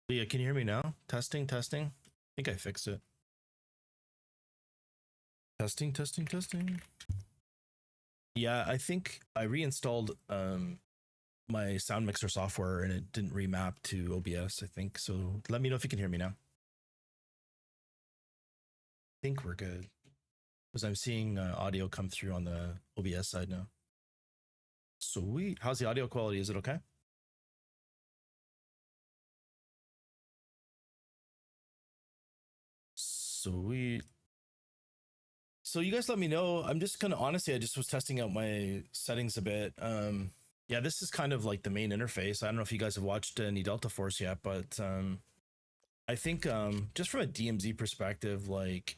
Leah, can you hear me now? Testing, testing. I think I fixed it. Testing, testing, testing. Yeah, I think I reinstalled my sound mixer software and it didn't remap to OBS, I think. So let me know if you can hear me now. I think we're good. Because I'm seeing audio come through on the OBS side now. Sweet. How's the audio quality? Is it okay? Sweet. So you guys let me know. I'm just gonna honestly, I just was testing out my settings a bit. Yeah, this is kind of like the main interface. I don't know if you guys have watched any DeltaForce yet, but I think just from a DMZ perspective, like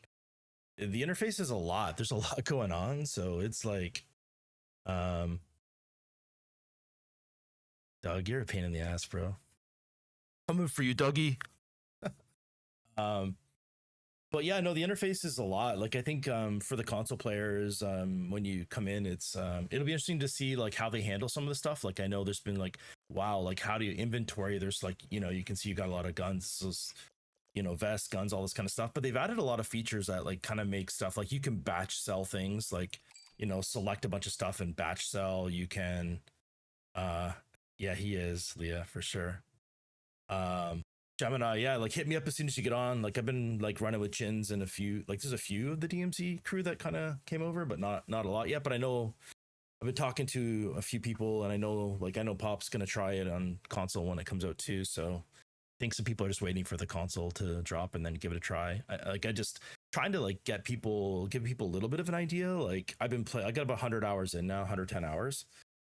the interface is a lot. There's a lot going on, so it's like, Doug, you're a pain in the ass, bro. Coming for you, Dougie. But yeah, no, the interface is a lot. Like I think for the console players, when you come in, it's it'll be interesting to see like how they handle some of the stuff. Like I know there's been like, wow, like how do you inventory? There's like, you can see you got a lot of guns, so, vests, guns, all this kind of stuff. But they've added a lot of features that like kind of make stuff like you can batch sell things, like select a bunch of stuff and batch sell. You can, yeah, he is Leah for sure. Gemini, yeah, like hit me up as soon as you get on. Like I've been like running with Chins and there's a few of the DMZ crew that kind of came over, but not a lot yet. But I know I've been talking to a few people, and I know Pop's gonna try it on console when it comes out too. So I think some people are just waiting for the console to drop and then give it a try. I just trying to like give people a little bit of an idea. Like I got about 100 hours in now, 110 hours,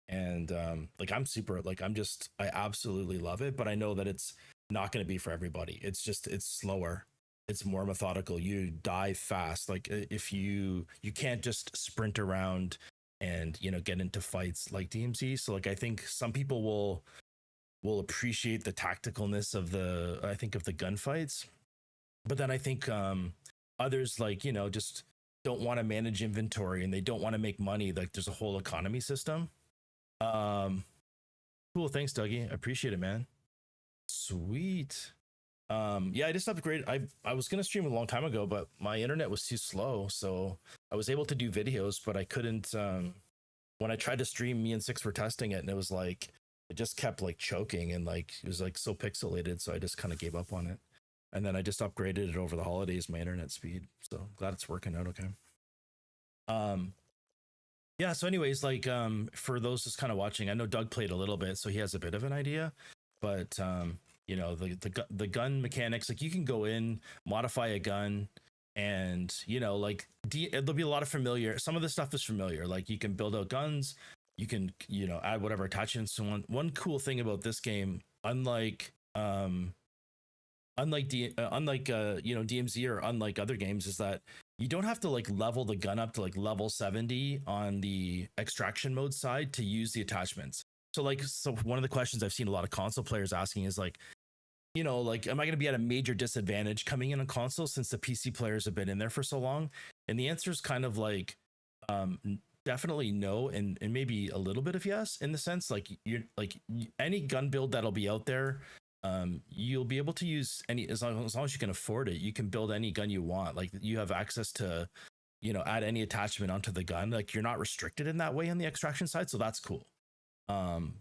and like I'm super like I absolutely love it, but I know that it's not going to be for everybody. It's slower, it's more methodical. You die fast. Like if you can't just sprint around and get into fights like DMZ. So like I think some people will appreciate the tacticalness of the gunfights, but then I think others like just don't want to manage inventory and they don't want to make money. Like there's a whole economy system. Cool, thanks Dougie, I appreciate it, man. Sweet. Yeah, I just upgraded. I was gonna stream a long time ago, but my internet was too slow, so I was able to do videos, but I couldn't. When I tried to stream, me and Six were testing it, and it was like it just kept like choking, and like it was like so pixelated, so I just kind of gave up on it. And then I just upgraded it over the holidays, my internet speed. So glad it's working out okay. Yeah. So, anyways, like for those just kind of watching, I know Doug played a little bit, so he has a bit of an idea. But the gun mechanics, like you can go in, modify a gun, and there'll be a lot of familiar. Some of the stuff is familiar. Like you can build out guns, you can add whatever attachments. So one cool thing about this game, unlike DMZ or unlike other games, is that you don't have to like level the gun up to like level 70 on the extraction mode side to use the attachments. So one of the questions I've seen a lot of console players asking is like, am I going to be at a major disadvantage coming in on console since the PC players have been in there for so long? And the answer is kind of like, definitely no, and maybe a little bit of yes, in the sense like any gun build that'll be out there, you'll be able to use any as long as you can afford it. You can build any gun you want. Like you have access to, add any attachment onto the gun. Like you're not restricted in that way on the extraction side, so that's cool.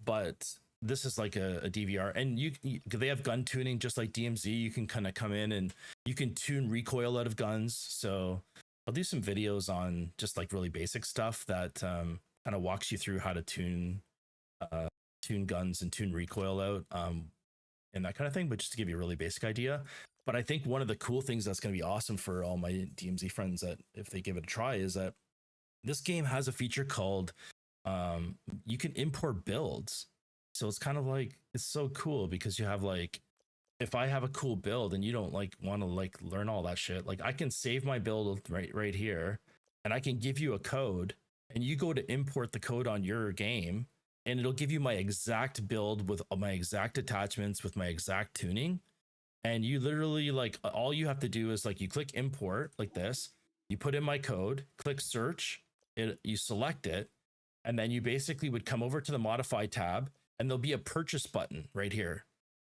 But this is like a DVR, and they have gun tuning just like DMZ. You can kind of come in and you can tune recoil out of guns. So I'll do some videos on just like really basic stuff that kind of walks you through how to tune guns and tune recoil out and that kind of thing, but just to give you a really basic idea. But I think one of the cool things that's going to be awesome for all my DMZ friends that if they give it a try is that this game has a feature called you can import builds. So it's kind of like, it's so cool because you have like, if I have a cool build and you don't like want to like learn all that shit, like I can save my build right here, and I can give you a code, and you go to import the code on your game, and it'll give you my exact build with my exact attachments with my exact tuning. And you literally like all you have to do is like you click import like this, you put in my code, click search, you select it, and then you basically would come over to the modify tab, and there'll be a purchase button right here.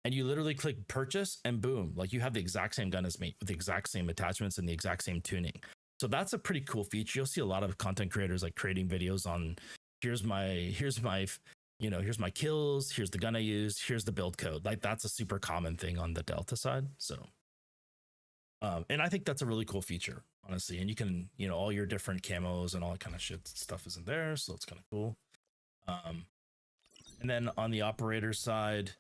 and you literally click purchase, and boom, like you have the exact same gun as me with the exact same attachments and the exact same tuning. So that's a pretty cool feature. You'll see a lot of content creators like creating videos on here's my here's my kills, here's the gun I used, here's the build code. Like that's a super common thing on the Delta side. So and I think that's a really cool feature, honestly. And you can, all your different camos and all that kind of shit stuff isn't there, so it's kind of cool. And then on the operator side,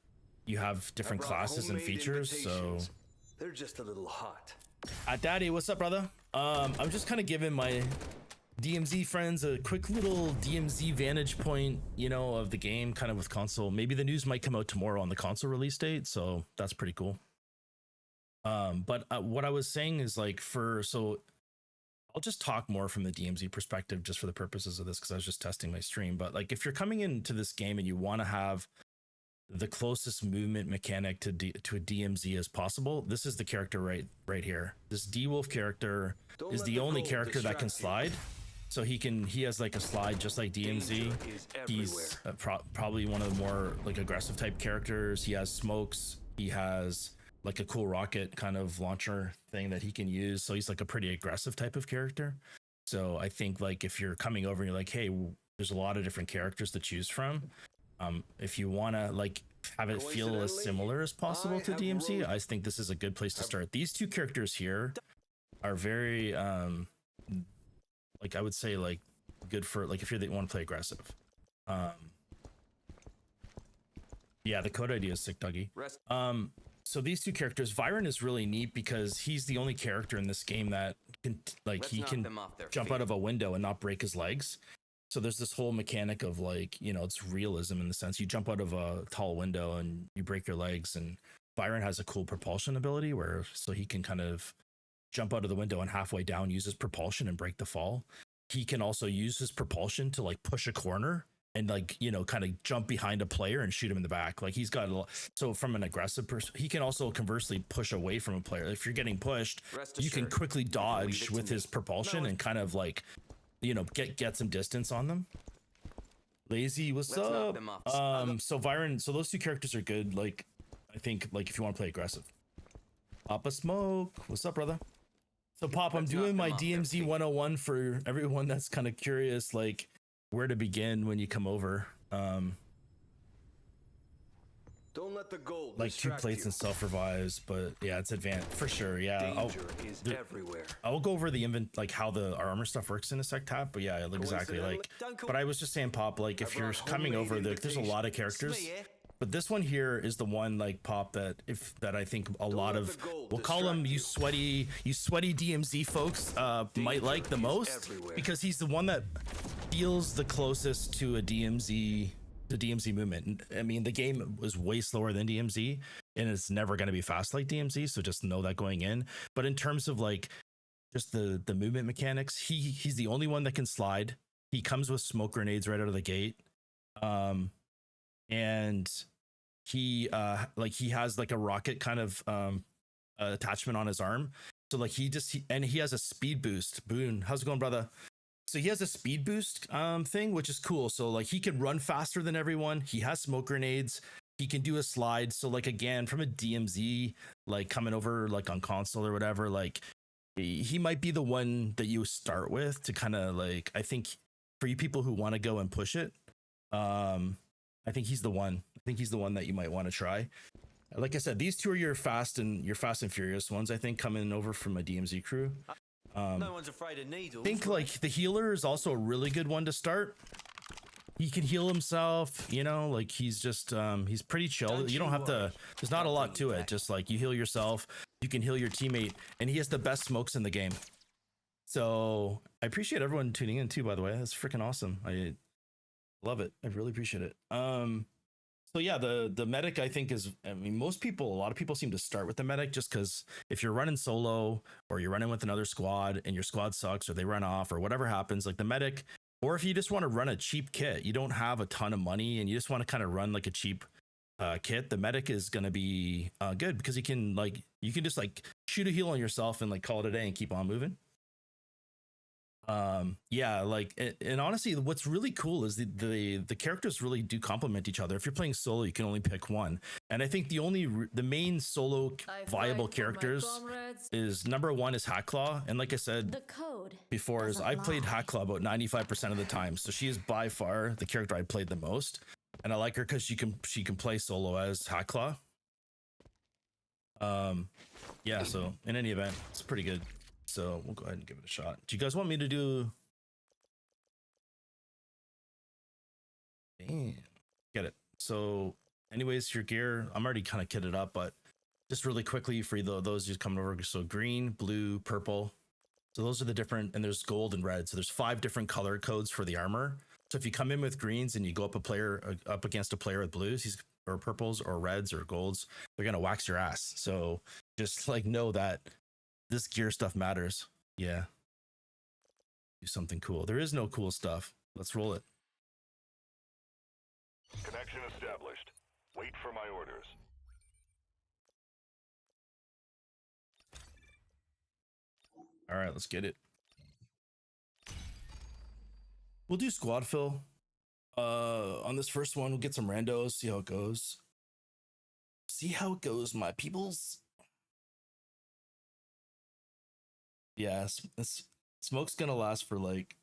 you have different classes and features. So they're just a little hot. Daddy, what's up, brother? I'm just kind of giving my DMZ friends a quick little DMZ vantage point, of the game, kind of with console. Maybe the news might come out tomorrow on the console release date, so that's pretty cool. But what I was saying is so I'll just talk more from the DMZ perspective just for the purposes of this, because I was just testing my stream. But like, if you're coming into this game and you want to have the closest movement mechanic to a DMZ as possible, this is the character right here. This D-Wolf character is the only character that can slide. So he has like a slide just like DMZ. He's probably one of the more like aggressive type characters. He has smokes. He has like a cool rocket kind of launcher thing that he can use. So he's like a pretty aggressive type of character. So I think like if you're coming over and you're like, hey, there's a lot of different characters to choose from. If you want to like have it feel as similar as possible to DMZ, I think this is a good place to start. These two characters here are very, like I would say like good for like if you want to play aggressive. Yeah, the code idea is sick, Dougie. So these two characters, Viren is really neat because he's the only character in this game that can he can jump out of a window and not break his legs. So there's this whole mechanic of like, it's realism in the sense you jump out of a tall window and you break your legs. And Viren has a cool propulsion ability so he can kind of jump out of the window and halfway down use his propulsion and break the fall. He can also use his propulsion to like push a corner and like, kind of jump behind a player and shoot him in the back. Like he's got a lot. So from an aggressive person, he can also conversely push away from a player. If you're getting pushed, you can quickly dodge with his propulsion and kind of like, get some distance on them. Lazy, what's up? So Viren, so those two characters are good. Like, I think like if you want to play aggressive. Papa Smoke, what's up, brother? So Pop, I'm doing my DMZ 101 for everyone that's kind of curious, like where to begin when you come over. Don't let the gold like 2 plates and self revives, but yeah, it's advanced for sure. Yeah, I'll go over the like how our armor stuff works in a sec tap, but yeah, exactly like. But I was just saying, Pop, like if you're coming over, there's a lot of characters. But this one here is the one like Pop that I think a lot of, we'll call them you sweaty DMZ folks might like the most, because he's the one that feels the closest to a DMZ, the DMZ movement. I mean, the game was way slower than DMZ and it's never going to be fast like DMZ, so just know that going in. But in terms of like just the movement mechanics, he's the only one that can slide. He comes with smoke grenades right out of the gate. And he has like a rocket kind of attachment on his arm. So like he has a speed boost. Boone, how's it going, brother? So he has a speed boost thing, which is cool. So like he can run faster than everyone. He has smoke grenades. He can do a slide. So like, again, from a DMZ, like coming over like on console or whatever, like he might be the one that you start with to kind of like, I think for you people who want to go and push it, I think he's the one. I think he's the one that you might want to try. Like I said, these two are your fast and furious ones, I think, coming over from a DMZ crew. No one's afraid of needles. I think like the healer is also a really good one to start. He can heal himself, like he's just he's pretty chill. You don't have to, there's not a lot to it. Just like you heal yourself, you can heal your teammate, and he has the best smokes in the game. So I appreciate everyone tuning in too, by the way. That's freaking awesome. I love it. I really appreciate it. So yeah, the medic, I think a lot of people seem to start with the medic just because if you're running solo or you're running with another squad and your squad sucks or they run off or whatever happens, like the medic, or if you just want to run a cheap kit, you don't have a ton of money and you just want to kind of run like a cheap kit, the medic is going to be good because you can just like shoot a heal on yourself and like call it a day and keep on moving. Yeah, like and honestly what's really cool is the characters really do complement each other. If you're playing solo you can only pick one, and I think the main solo viable characters is number one is Hackclaw, and like I said The code before is I played Hackclaw about 95% of the time, so she is by far the character I played the most, and I like her because she can play solo as Hackclaw. Yeah, so in any event it's pretty good. So we'll go ahead and give it a shot. Do you guys want me to do? Damn, get it. So anyways, your gear, I'm already kind of kitted up, but just really quickly for those who's coming over. So green, blue, purple. So those are the different, and there's gold and red. So there's 5 different color codes for the armor. So if you come in with greens and you go up against a player with blues, or purples or reds or golds, they're gonna wax your ass. So just like know that this gear stuff matters. Yeah. Do something cool. There is no cool stuff. Let's roll it. Connection established. Wait for my orders. All right, let's get it. We'll do squad fill. On this first one, we'll get some randos, see how it goes. See how it goes, my peoples. Yeah, smoke's gonna last for like,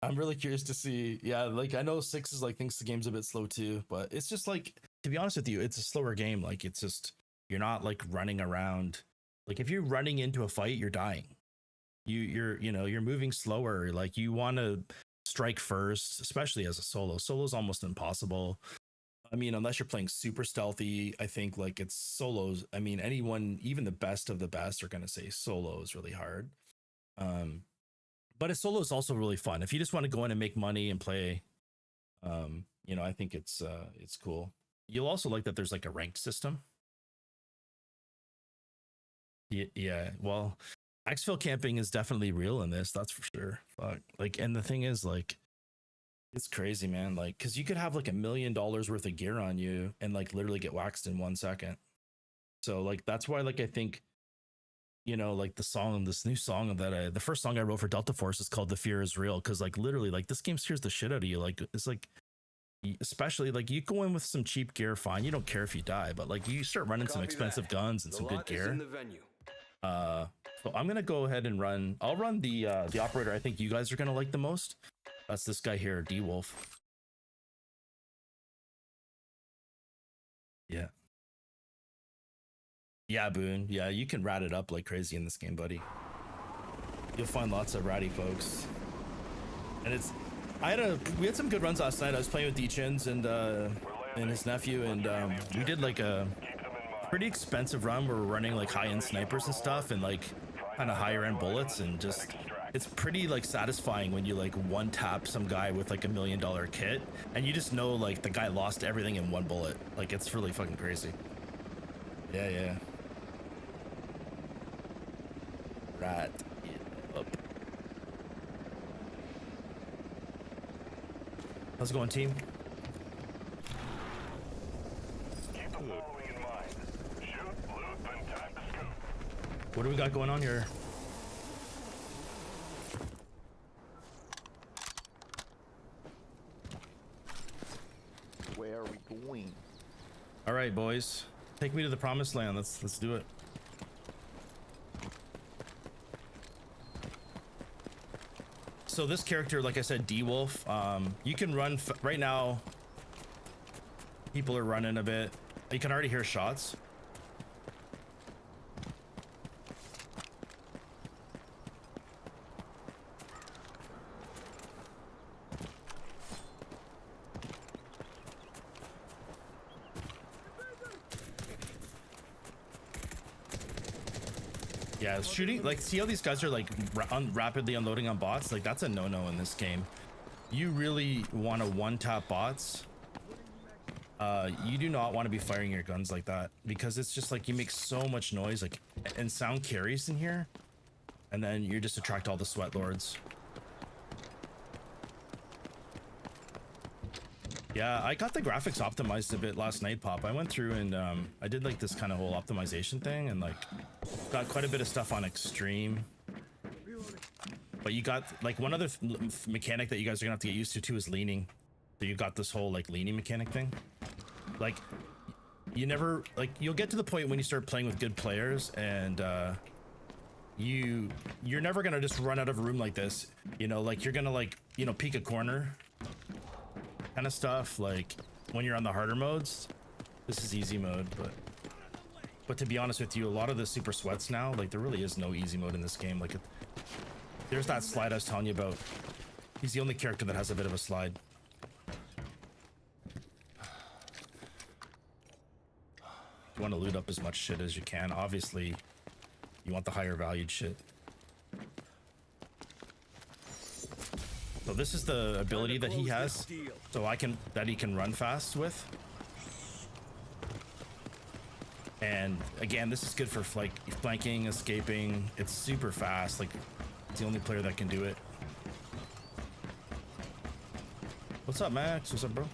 I'm really curious to see. Yeah, like I know 6 is like thinks the game's a bit slow too, but it's just like, to be honest with you, it's a slower game. Like it's just, you're not like running around. Like if you're running into a fight, you're dying. You're moving slower. Like you want to strike first, especially as a solo. Solo's almost impossible. I mean, unless you're playing super stealthy, I think like it's solos. I mean, anyone, even the best of the best, are gonna say solo is really hard. But a solo is also really fun. If you just want to go in and make money and play, I think it's cool. You'll also like that there's like a ranked system. Yeah. Well, exfil camping is definitely real in this. That's for sure. Fuck. Like, and the thing is, like, it's crazy, man. Like, because you could have like $1 million worth of gear on you and like literally get waxed in 1 second. So like that's why, like, I think, like this new song that the first song I wrote for DeltaForce is called "The Fear Is Real," because like literally, like this game scares the shit out of you. Like it's like, especially like you go in with some cheap gear, fine, you don't care if you die, but like you start running some expensive guns and some good gear. So I'm gonna go ahead and run. I'll run the operator I think you guys are gonna like the most. That's this guy here, D Wolf. Yeah. Yeah, Boone. Yeah, you can rat it up like crazy in this game, buddy. You'll find lots of ratty folks. And we had some good runs last night. I was playing with D-Chins and his nephew, and we did like a pretty expensive run where we're running like high-end snipers and stuff, and like kind of higher end bullets, and just it's pretty like satisfying when you like one tap some guy with like $1 million kit and you just know like the guy lost everything in one bullet. Like it's really fucking crazy. Yeah. Right. Up. How's it going, team? Keep the following in mind. Shoot, loot, then time to scoop. What do we got going on here? Where are we going? All right, boys. Take me to the promised land. Let's do it. So this character, like I said, D-Wolf, you can run right now. People are running a bit. You can already hear shots. Yeah, shooting, like, see how these guys are like rapidly unloading on bots? Like that's a no-no in this game. You really want to one-tap bots. You do not want to be firing your guns like that, because it's just like you make so much noise, like, and sound carries in here, and then you just attract all the sweat lords. Yeah, I got the graphics optimized a bit last night, Pop. I went through and I did like this kind of whole optimization thing, and like got quite a bit of stuff on extreme. But you got like one other mechanic that you guys are gonna have to get used to too is leaning. So you got this whole like leaning mechanic thing. Like you never like you'll get to the point when you start playing with good players and you're never gonna just run out of a room like this. You know, like you're gonna like, you know, peek a corner kind of stuff. Like when you're on the harder modes, this is easy mode, but to be honest with you, a lot of the super sweats now, like there really is no easy mode in this game. Like there's that slide I was telling you about. He's the only character that has a bit of a slide. You want to loot up as much shit as you can. Obviously, you want the higher valued shit. So this is the ability that he has. So he can run fast with. And again, this is good for flanking, escaping. It's super fast. Like it's the only player that can do it. What's up, Max? What's up, bro?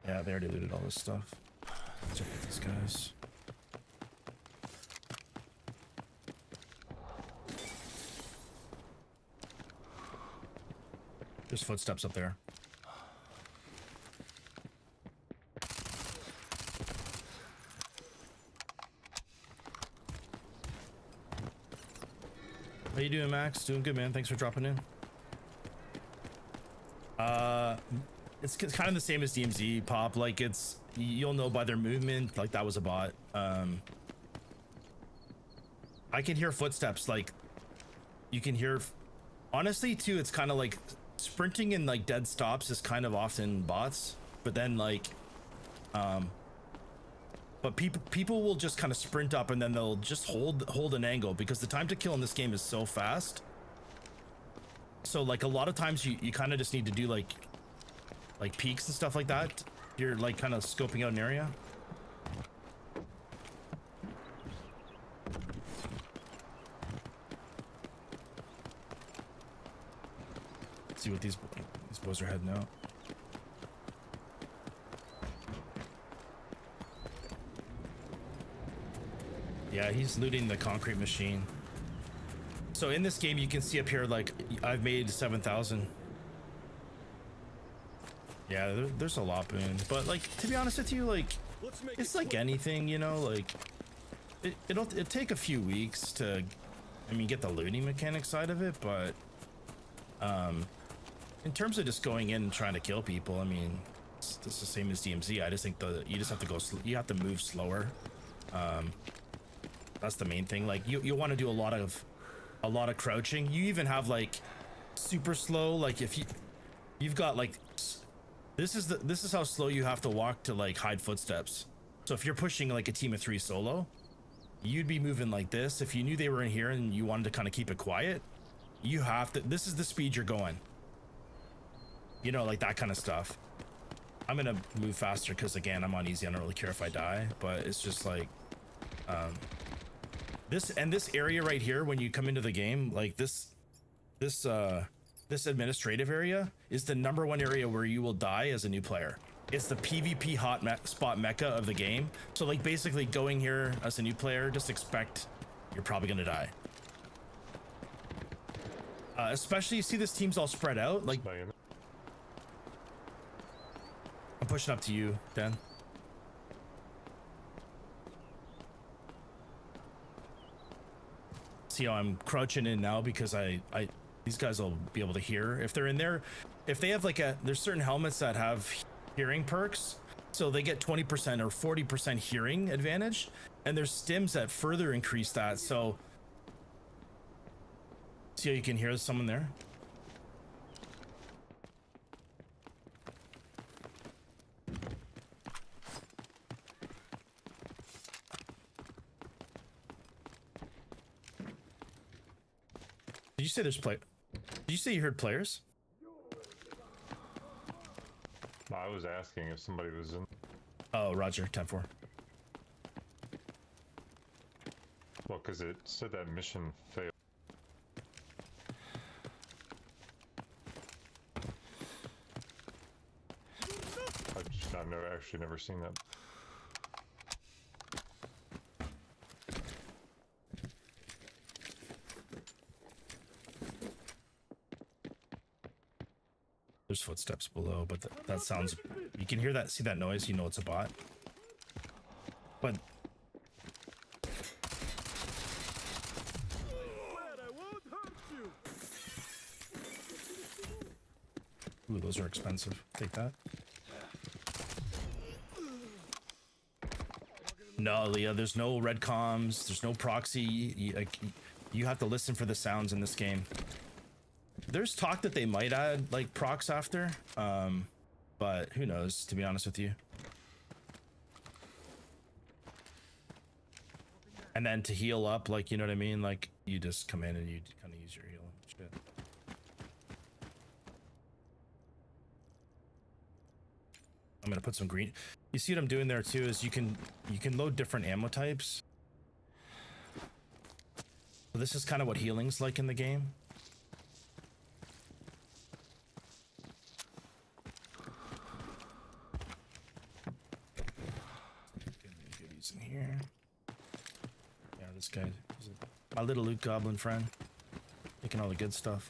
Yeah, they already looted all this stuff. Let's check out these guys. There's footsteps up there. How you doing, Max? Doing good, man. Thanks for dropping in. It's kind of the same as DMZ Pop. Like you'll know by their movement. Like that was a bot. I can hear footsteps. Like you can hear. Honestly, too, it's kind of like sprinting and like dead stops is kind of often bots. But then like, but people will just kind of sprint up and then they'll just hold an angle because the time to kill in this game is so fast. So like a lot of times you kind of just need to do like peaks and stuff like that. You're like kind of scoping out an area. Let's see what these boys are heading out. Yeah, he's looting the concrete machine. So in this game, you can see up here, like I've made 7,000. Yeah, there's a lot, boon. But like, to be honest with you, like it's like anything, you know, like it'll take a few weeks to, I mean, get the looting mechanic side of it, but in terms of just going in and trying to kill people, I mean, it's the same as DMZ. I just think you just have to go, you have to move slower. That's the main thing. Like you want to do a lot of crouching. You even have like super slow. Like if you've got like, this is how slow you have to walk to like hide footsteps. So if you're pushing like a team of 3 solo, you'd be moving like this. If you knew they were in here and you wanted to kind of keep it quiet, you have to, this is the speed you're going, you know, like that kind of stuff. I'm gonna move faster because again, I'm on easy. I don't really care if I die, but it's just like this area right here, when you come into the game, like this administrative area is the #1 area where you will die as a new player. It's the PvP spot mecca of the game. So like basically going here as a new player, just expect you're probably gonna die. Especially you see this team's all spread out. Like I'm pushing up to you, Dan. See how I'm crouching in now because these guys will be able to hear if they're in there. If they have like there's certain helmets that have hearing perks, so they get 20% or 40% hearing advantage, and there's stims that further increase that. So see how you can hear someone there. Did you say there's Did you say you heard players? I was asking if somebody was in. Oh, Roger, 10-4. Well, because it said that mission failed. I've actually never seen that. There's footsteps below, but that sounds, you can hear that, see that noise, you know it's a bot. But ooh, those are expensive. Take that. No, Leah, there's no red comms, there's no proxy. You have to listen for the sounds in this game. There's talk that they might add like procs after, but who knows, to be honest with you. And then to heal up, like, you know what I mean? Like, you just come in and you kind of use your heal and shit. I'm gonna put some green. You see what I'm doing there too is you can load different ammo types. So this is kind of what healing's like in the game. Goodies in here. Yeah, this guy is my little loot goblin friend, taking all the good stuff.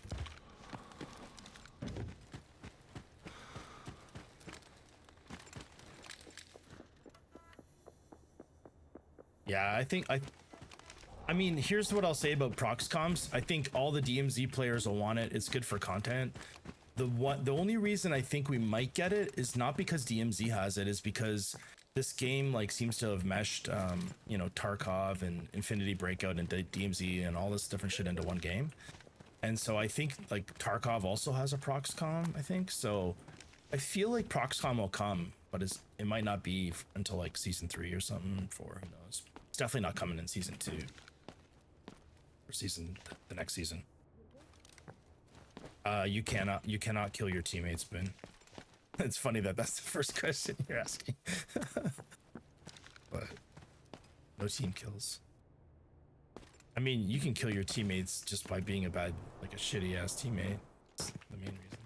Yeah, I mean, here's what I'll say about prox comms. I think all the DMZ players will want it. It's good for content. The only reason I think we might get it is not because DMZ has it, is because this game like seems to have meshed you know, Tarkov and Infinity Breakout and DMZ and all this different shit into one game. And so I think like Tarkov also has a prox comm, I think. So I feel like prox comm will come, but it might not be until like season 3 or something, 4, who knows. It's definitely not coming in season 2 or the next season. You cannot kill your teammates, Ben. It's funny that that's the first question you're asking. But no team kills. I mean, you can kill your teammates just by being a shitty ass teammate. That's the main reason.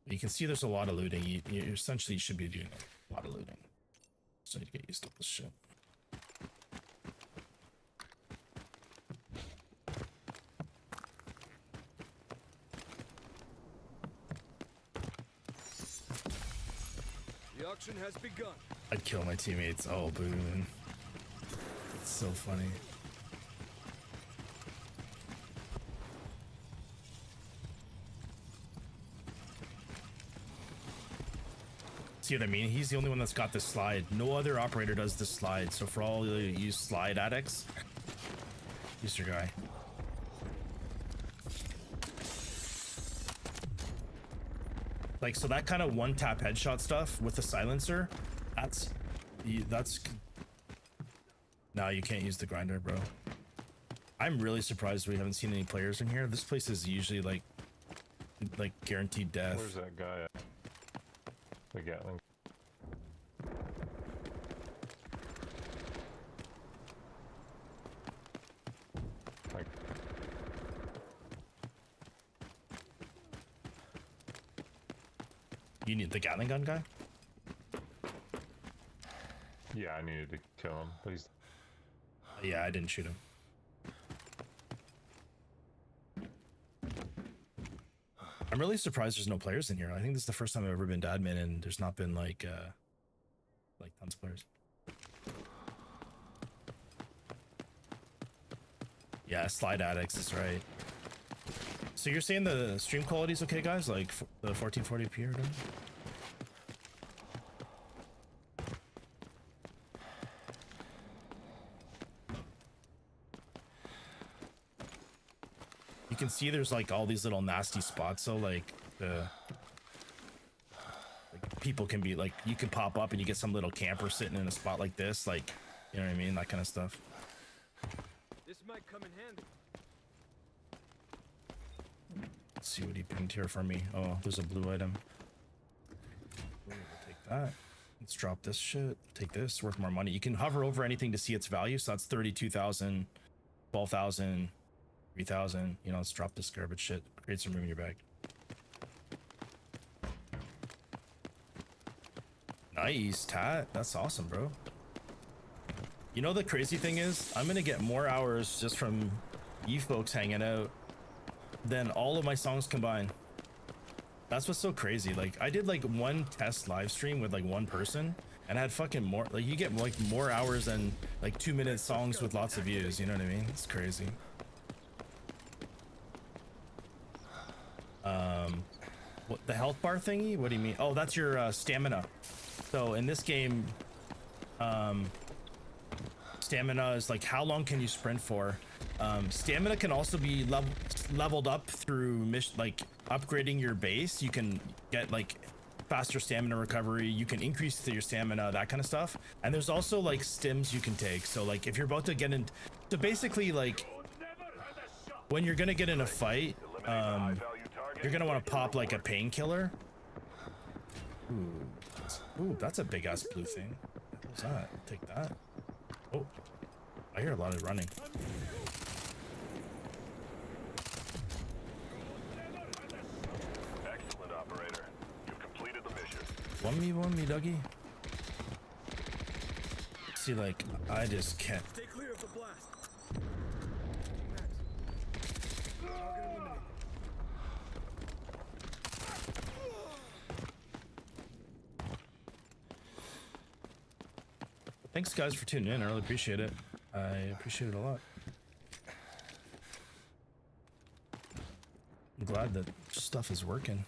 You can see there's a lot of looting. You essentially should be doing a lot of looting. So you need to get used to this shit. The auction has begun. I'd kill my teammates. Oh, boo. It's so funny. See what I mean? He's the only one that's got this slide. No other operator does this slide. So for all you slide addicts, use your guy. Like, so that kind of one tap headshot stuff with the silencer, that's no, you can't use the grinder, bro. I'm really surprised we haven't seen any players in here. This place is usually like guaranteed death. Where's that guy at? The Gatling. Like, You need the Gatling gun guy? yeah, I needed to kill him, but he's. Yeah, I didn't shoot him. I'm really surprised there's no players in here. I think this is the first time I've ever been to admin and there's not been like tons of players. Yeah, slide addicts is right. So you're saying the stream quality is okay, guys? Like the 1440p or whatever? You can see there's like all these little nasty spots. So like people can be like, you can pop up and you get some little camper sitting in a spot like this, like, you know what I mean? That kind of stuff. This might come in handy. Let's see what he pinged here for me. Oh, there's a blue item. Ooh, we'll take that. Let's drop this shit. Take this, worth more money. You can hover over anything to see its value. So that's 32,000, 12,000, 3,000. You know, let's drop this garbage shit. Create some room in your bag. Nice, Tat. That's awesome, bro. You know, the crazy thing is, I'm gonna get more hours just from you folks hanging out than all of my songs combined. That's what's so crazy. Like I did like one test live stream with like one person and I had fucking more, like you get like more hours than like 2-minute songs with lots of views. You know what I mean? It's crazy. What, the health bar thingy? What do you mean? Oh, that's your stamina. So in this game, stamina is like how long can you sprint for. Stamina can also be leveled up through like upgrading your base. You can get like faster stamina recovery, you can increase your stamina, that kind of stuff. And there's also like stims you can take. So like if you're about to get in, so basically like when you're gonna get in a fight, you're gonna want to pop like a painkiller. Ooh, that's a big ass blue thing. What's that? Take that. Oh, I hear a lot of running. Excellent, operator. You've completed the mission. One me, Dougie. See, like, I just can't. Stay clear of the blast. Max. Target eliminated. Thanks, guys, for tuning in. I really appreciate it. I appreciate it a lot. I'm glad that stuff is working.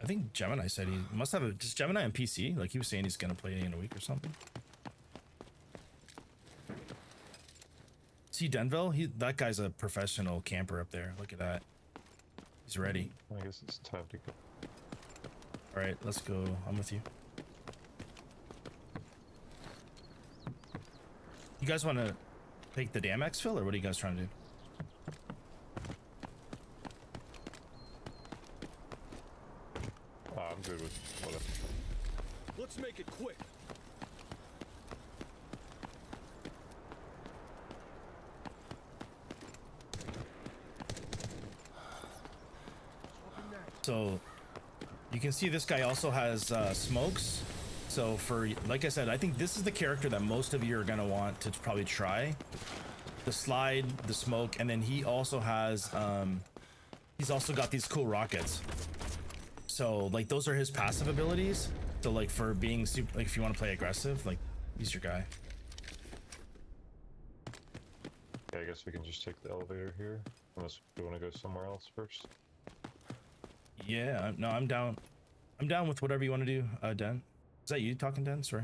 I think Gemini said he must have just Gemini on PC. Like he was saying he's gonna play it in a week or something. See Denville? That guy's a professional camper up there. Look at that. He's ready. I guess it's time to go. All right, let's go. I'm with you. You guys want to take the damn exfil, or what are you guys trying to do? I'm good with whatever. Let's make it quick. So you can see this guy also has smokes. So for, like I said, I think this is the character that most of you are gonna want to probably try. The slide, the smoke, and then he also has he's also got these cool rockets. So like those are his passive abilities. So like for being super, like if you want to play aggressive, like he's your guy. Yeah, I guess we can just take the elevator here. Unless we want to go somewhere else first. Yeah, no, I'm down. I'm down with whatever you want to do, Den. Is that you talking, Den? Sorry.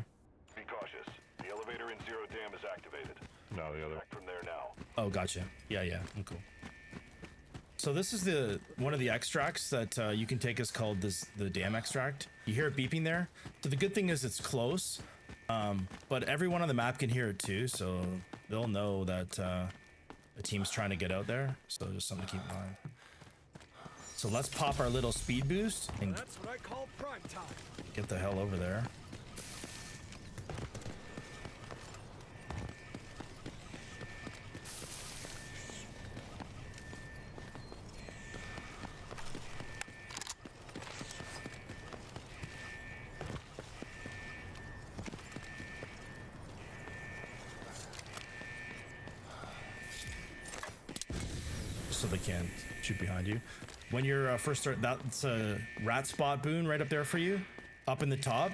Be cautious. The elevator in Zero Dam is activated. No, the other. Back from there now. Oh, gotcha. Yeah, I'm cool. So this is one of the extracts that you can take is called the dam extract. You hear it beeping there. So the good thing is it's close, but everyone on the map can hear it too. So they'll know that the team's trying to get out there. So just something to keep in mind. So let's pop our little speed boost and That's what I call prime time. get the hell over there. So they can't shoot behind you. When you're first start, that's a rat spot boon right up there for you, up in the top.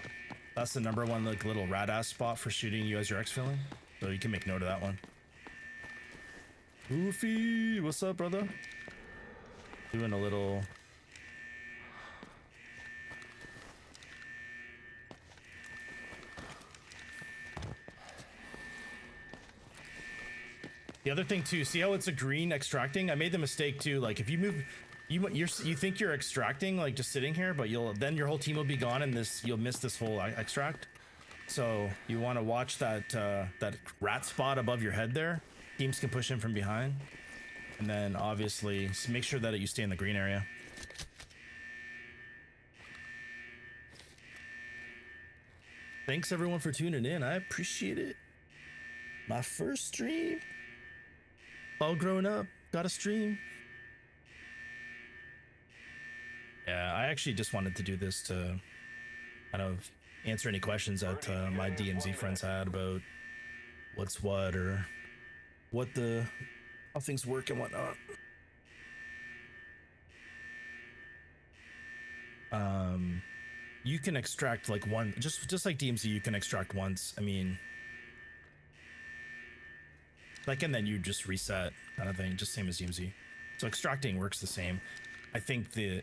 That's the #1 like little rat ass spot for shooting you as your exfilling. So you can make note of that one. Goofy, what's up, brother? Doing a little. The other thing too, see how it's a green extracting? I made the mistake too. Like if you move, you think you're extracting like just sitting here, but then your whole team will be gone and you'll miss this whole extract. So you want to watch that that rat spot above your head there. Teams can push in from behind, and then obviously make sure that you stay in the green area. Thanks everyone for tuning in. I appreciate it. My first stream. All grown up, got a stream. Yeah, I actually just wanted to do this to kind of answer any questions that my DMZ friends had about what's what or how things work and whatnot. You can extract like one, just like DMZ, you can extract once. I mean, like, and then you just reset kind of thing, just same as DMZ. So extracting works the same. I think the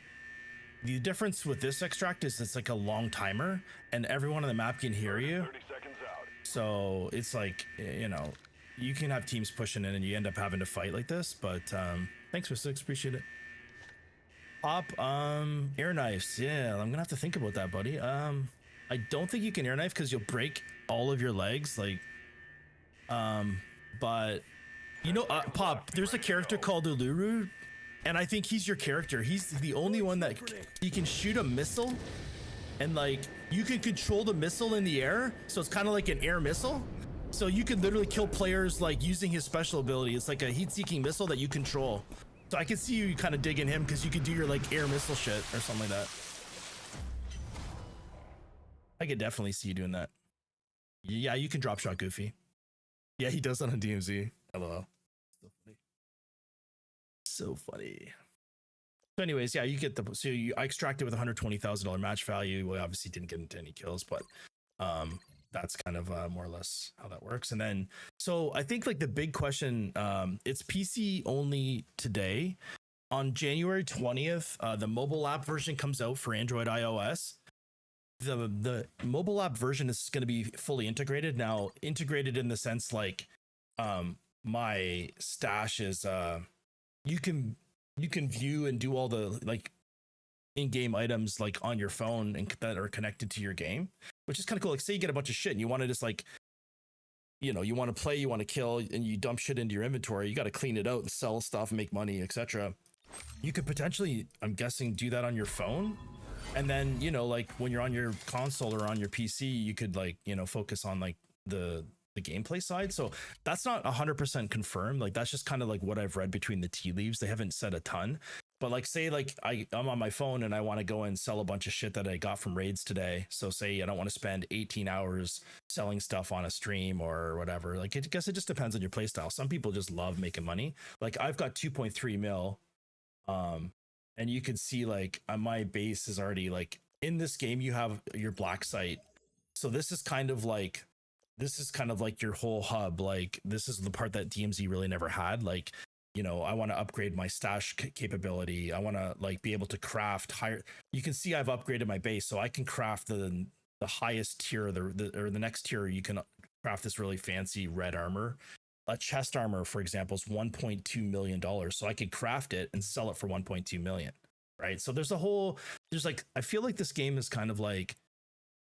difference with this extract is it's like a long timer, and everyone on the map can hear you. 30 seconds out. So it's like, you know, you can have teams pushing in and you end up having to fight like this. But thanks for six, appreciate it. Pop, air knives. Yeah, I'm gonna have to think about that, buddy. I don't think you can air knife because you'll break all of your legs. Like, but you know, Pop, there's a character called Uluru, and I think he's your character. He's the only one that he can shoot a missile, and like you can control the missile in the air, so it's kind of like an air missile. So you can literally kill players like using his special ability. It's like a heat-seeking missile that you control. So I can see you kind of digging him because you could do your like air missile shit or something like that. I could definitely see you doing that. Yeah, you can drop shot Goofy. Yeah, he does that on DMZ. LOL. So funny. So funny. So anyways, yeah, you get I extracted with $120,000 match value. We obviously didn't get into any kills, but that's kind of more or less how that works. And then, so I think like the big question, it's PC only today. On January 20th, the mobile app version comes out for Android, iOS. The mobile app version is going to be fully integrated. Now, integrated in the sense like my stash is you can view and do all the like in-game items like on your phone and that are connected to your game, which is kind of cool. Like, say you get a bunch of shit and you want to just like, you know, you want to play, you want to kill, and you dump shit into your inventory. You got to clean it out and sell stuff and make money, etc. You could potentially, I'm guessing, do that on your phone. And then, you know, like when you're on your console or on your PC, you could like, you know, focus on like the gameplay side. So that's not 100% confirmed. Like that's just kind of like what I've read between the tea leaves. They haven't said a ton. But like, say like I'm on my phone and I want to go and sell a bunch of shit that I got from raids today. So say I don't want to spend 18 hours selling stuff on a stream or whatever. Like, I guess it just depends on your play style. Some people just love making money. Like I've got 2.3 mil. And you can see like my base is already like in this game, you have your black site. So this is kind of like your whole hub. Like this is the part that DMZ really never had. Like, you know, I want to upgrade my stash capability. I want to like be able to craft higher. You can see I've upgraded my base, so I can craft the highest tier, the next tier. You can craft this really fancy red armor. A chest armor, for example, is $1.2 million. So I could craft it and sell it for 1.2 million. Right. So there's like, I feel like this game is kind of like,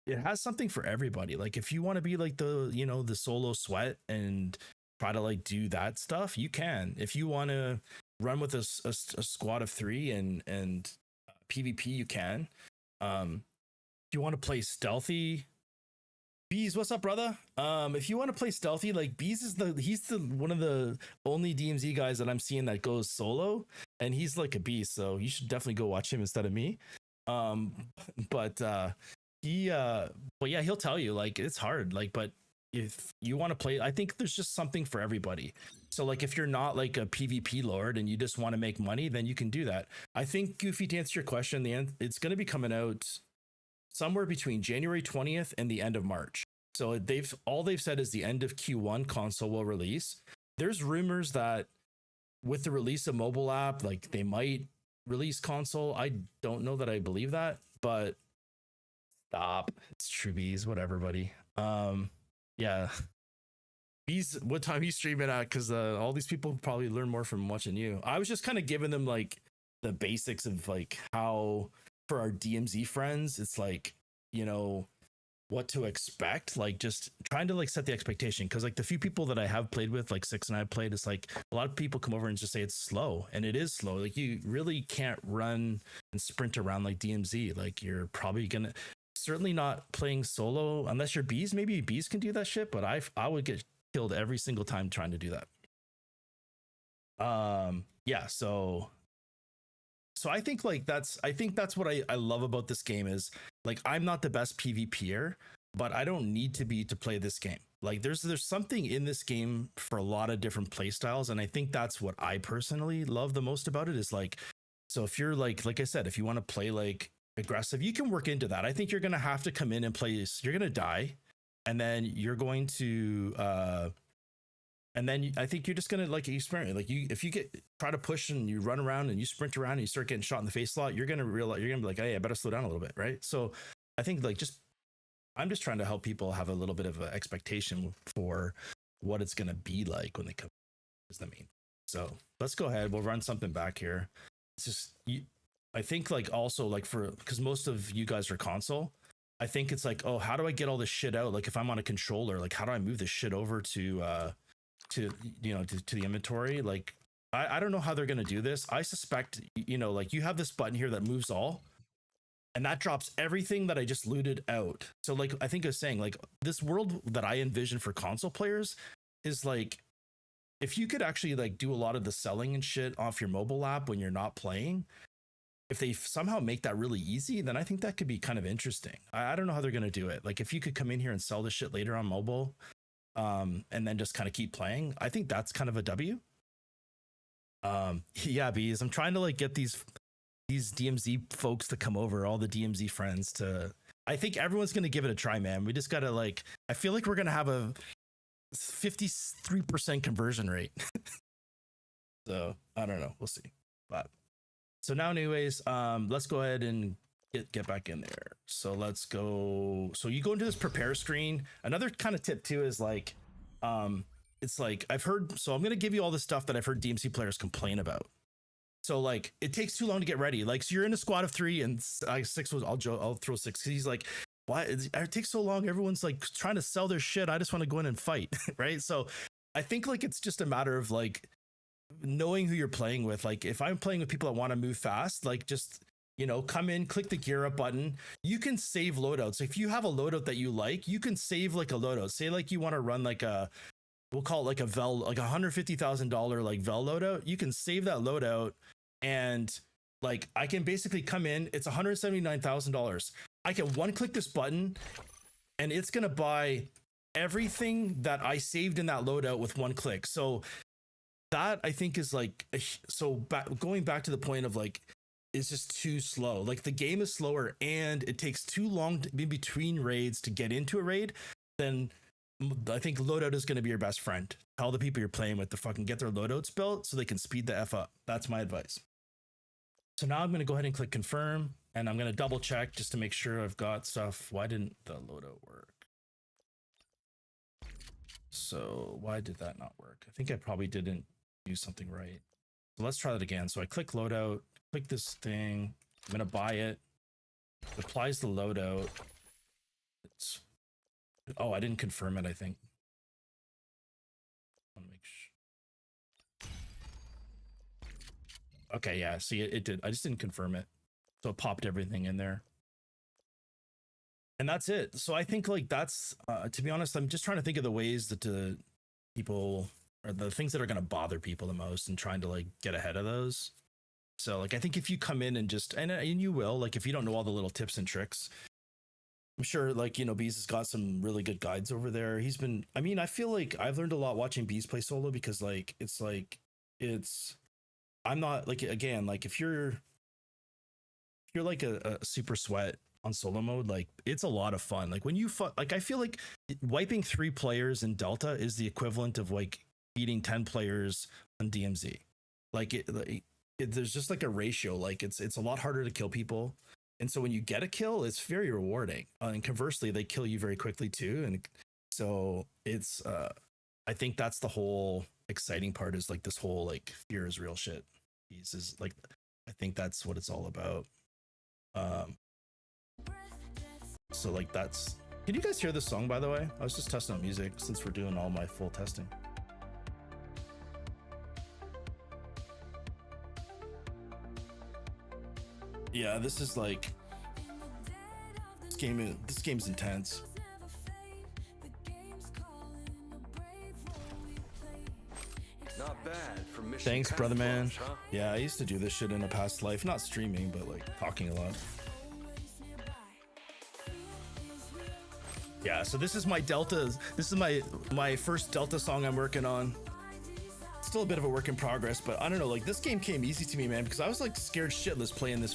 it has something for everybody. Like if you want to be like the solo sweat and try to like do that stuff, you can. If you want to run with a squad of 3 and PvP, you can. If you want to play stealthy, Bees, what's up, brother? If you want to play stealthy, like Bees is he's the one of the only DMZ guys that I'm seeing that goes solo, and he's like a beast. So you should definitely go watch him instead of me. But yeah, he'll tell you like it's hard. Like, but if you want to play, I think there's just something for everybody. So like if you're not like a PvP lord and you just want to make money, then you can do that. I think, Goofy, to answer your question, it's going to be coming out somewhere between January 20th and the end of March. So they've said is the end of Q1 console will release. There's rumors that with the release of mobile app, like they might release console. I don't know that I believe that, but stop. It's true, Bees, whatever, buddy. Yeah. Bees, what time are you streaming at? Because all these people probably learn more from watching you. I was just kind of giving them like the basics of like how, for our DMZ friends, it's like, you know, what to expect, like just trying to like set the expectation. Because like the few people that I have played with, like Six and I played, it's like a lot of people come over and just say it's slow, and it is slow. Like you really can't run and sprint around like DMZ. Like you're probably gonna, certainly not playing solo unless you're Bees. Maybe Bees can do that shit, but I would get killed every single time trying to do that. Yeah, so I think like that's what I love about this game is like I'm not the best PvPer, but I don't need to be to play this game. Like there's something in this game for a lot of different play styles, and I think that's what I personally love the most about it is like, so if you're like I said, if you want to play like aggressive, you can work into that. I think you're gonna have to come in and play, you're gonna die, and then you're going to and then I think you're just gonna like experiment. Like if you try to push and you run around and you sprint around and you start getting shot in the face a lot, you're gonna realize, you're gonna be like, hey, I better slow down a little bit, right? So I think like I'm just trying to help people have a little bit of an expectation for what it's gonna be like when they come. Is the main. So let's go ahead. We'll run something back here. It's just I think like also like because most of you guys are console. I think it's like, oh, how do I get all this shit out? Like if I'm on a controller, like how do I move this shit over to the inventory? Like I don't know how they're gonna do this. I suspect, like you have this button here that moves all, and that drops everything that I just looted out. So like I think I was saying, like this world that I envision for console players is like if you could actually like do a lot of the selling and shit off your mobile app when you're not playing. If they somehow make that really easy, then I think that could be kind of interesting. I don't know how they're gonna do it. Like if you could come in here and sell this shit later on mobile, and then just kind of keep playing, I think that's kind of a W. Yeah, bees. I'm trying to like get these DMZ folks to come over, all the DMZ friends to. I think everyone's gonna give it a try, man. We just gotta like. I feel like we're gonna have a 53% conversion rate. So I don't know. We'll see. But so now, anyways, let's go ahead and get back in there. So let's go. So you go into this prepare screen. Another kind of tip too is like, it's like I've heard. So I'm gonna give you all the stuff that I've heard DMC players complain about. So like it takes too long to get ready. Like so you're in a squad of 3 and six was I'll throw 6. He's like, why it takes so long? Everyone's like trying to sell their shit. I just want to go in and fight, right? So I think like it's just a matter of like knowing who you're playing with. Like if I'm playing with people that want to move fast, like just come in, click the gear up button. You can save loadouts. If you have a loadout that you like, you can save like a loadout. Say like you want to run like we'll call it like a Vel, like $150,000 like Vel loadout. You can save that loadout, and like I can basically come in. It's $179,000. I can one click this button, and it's gonna buy everything that I saved in that loadout with one click. So that I think is like going back to the point of like it's just too slow. Like the game is slower and it takes too long in between raids to get into a raid. Then I think loadout is going to be your best friend. Tell the people you're playing with to fucking get their loadouts built so they can speed the F up. That's my advice. So now I'm going to go ahead and click confirm, and I'm going to double check just to make sure I've got stuff. Why didn't the loadout work? So why did that not work? I think I probably didn't do something right. So let's try that again. So I click loadout, click this thing. I'm going to buy it. It applies the loadout. Oh, I didn't confirm it, I think. I want to make sure. Okay, yeah, see, it did. I just didn't confirm it. So it popped everything in there. And that's it. So I think like that's, to be honest, I'm just trying to think of the ways that people, or the things that are going to bother people the most, and trying to like get ahead of those. So like, I think if you come in and just, and you will, like, if you don't know all the little tips and tricks, I'm sure like, Bees has got some really good guides over there. He's been, I mean, I feel like I've learned a lot watching Bees play solo, because like, I'm not like, again, like if you're like a super sweat on solo mode, like it's a lot of fun. Like when you like, I feel like wiping 3 players in Delta is the equivalent of like beating 10 players on DMZ. Like there's just like a ratio. Like it's a lot harder to kill people. And so when you get a kill, it's very rewarding. And conversely, they kill you very quickly too. And so it's, I think that's the whole exciting part, is like this whole like fear is real shit. Is like, I think that's what it's all about. So like that's, can you guys hear this song, by the way? I was just testing out music since we're doing all my full testing. Yeah, this is like, this game's intense. Not bad for mission. Thanks, brother man. Huh? Yeah, I used to do this shit in a past life, not streaming, but like talking a lot. Yeah, so this is my Delta. This is my first Delta song I'm working on. Still a bit of a work in progress, but I don't know. Like this game came easy to me, man, because I was like scared shitless playing this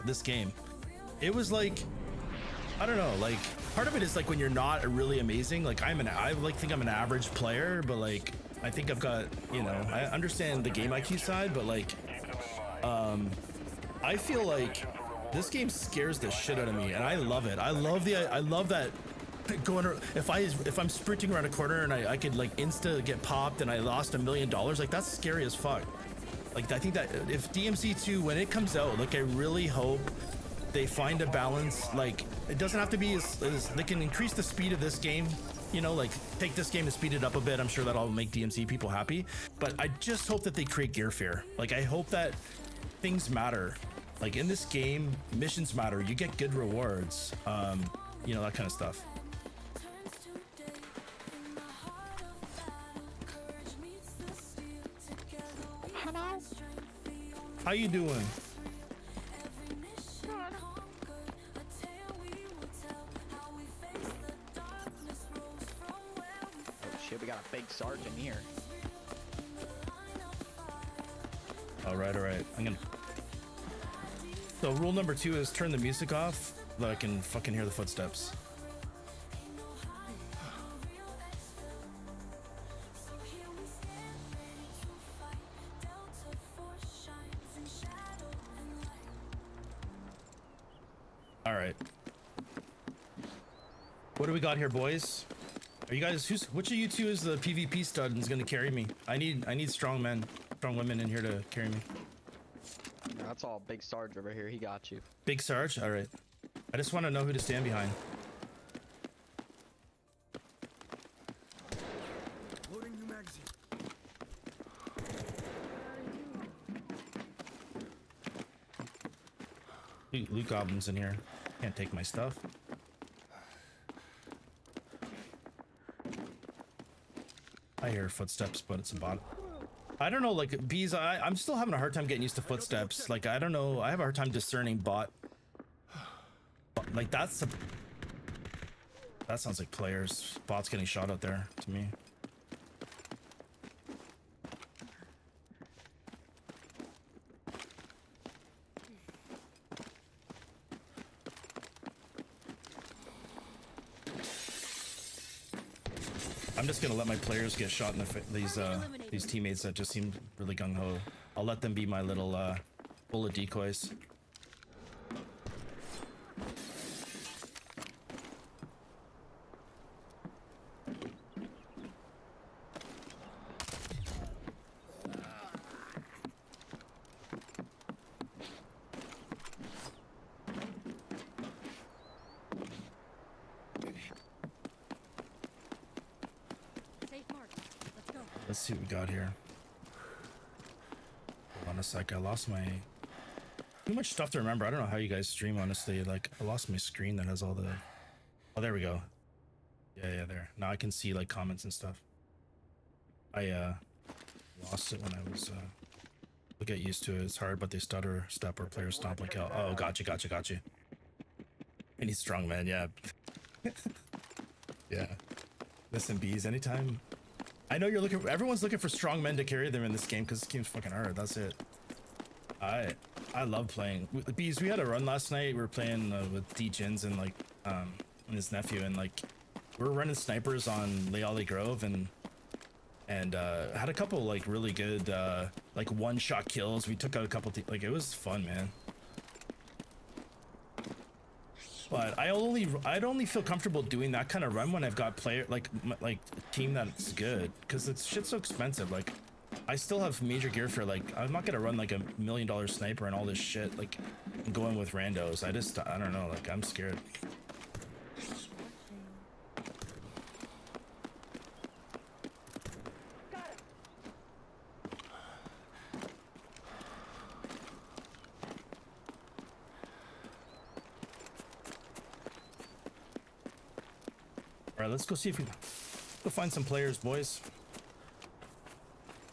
this game. It was like, I don't know. Like part of it is like when you're not really amazing. Like I think I'm an average player, but like I think I've got, you know, I understand the game IQ side, but like, I feel like this game scares the shit out of me, and I love it. I love that going, if I'm sprinting around a corner and I could like insta get popped and I lost $1 million, like that's scary as fuck. Like I think that if DMZ 2 when it comes out, like I really hope they find a balance. Like it doesn't have to be as they can increase the speed of this game, you know, like take this game and speed it up a bit. I'm sure that'll make DMZ people happy, but I just hope that they create gear fear. Like I hope that things matter. Like in this game, missions matter, you get good rewards, you know, that kind of stuff. Hello? How you doing? Oh shit, we got a big sergeant here. All right. I'm gonna. So rule number 2 is turn the music off, so I can fucking hear the footsteps. All right. What do we got here, boys? Are you guys? Which of you two is the PvP stud and is gonna carry me? I need strong men, strong women in here to carry me. That's all Big Sarge over here. He got you. Big Sarge? All right. I just want to know who to stand behind. Loading new magazine. Loot goblins in here. Can't take my stuff. I hear footsteps, but it's a bot. I don't know, like bees. I'm still having a hard time getting used to footsteps. Like I don't know. I have a hard time discerning bot. Like that sounds like players. Bots getting shot out there to me. I'm just gonna let my players get shot in the these teammates that just seem really gung ho. I'll let them be my little bullet decoys. Let's see what we got here. Hold on a sec. I lost my too much stuff to remember. I don't know how you guys stream, honestly. Like I lost my screen that has all the. Oh, there we go. Yeah, there. Now I can see like comments and stuff. I lost it when I was we'll get used to it. It's hard, but they stutter, step, or players stomp like hell. Oh, gotcha. I need strong men, yeah. Yeah. Listen, bees, anytime. I know everyone's looking for strong men to carry them in this game because this game's fucking hard. That's it. I love playing. Bees, we had a run last night. We were playing with D-Jins and like and his nephew, and like we were running snipers on Leale Grove and had a couple like really good like one-shot kills. We took out a couple like it was fun, man. But I'd only feel comfortable doing that kind of run when I've got like a team that's good, because it's shit's so expensive. Like I still have major gear for like I'm not gonna run like $1 million sniper and all this shit like going with randos. I don't know, like I'm scared. All right, let's go see if we can go find some players, boys.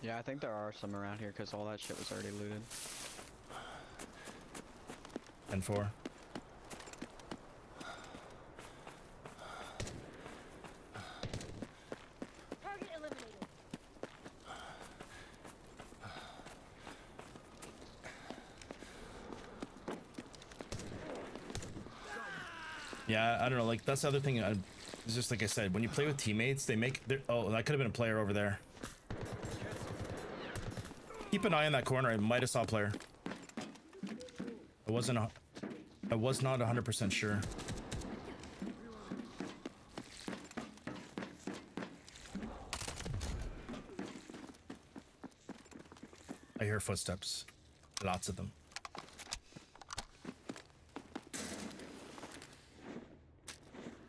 Yeah, I think there are some around here because all that shit was already looted. 10-4. Yeah, I don't know. Like that's the other thing. It's just like I said, when you play with teammates, they make their. Oh, that could have been a player over there. Keep an eye on that corner. I might have saw a player. I was not 100% sure. I hear footsteps. Lots of them.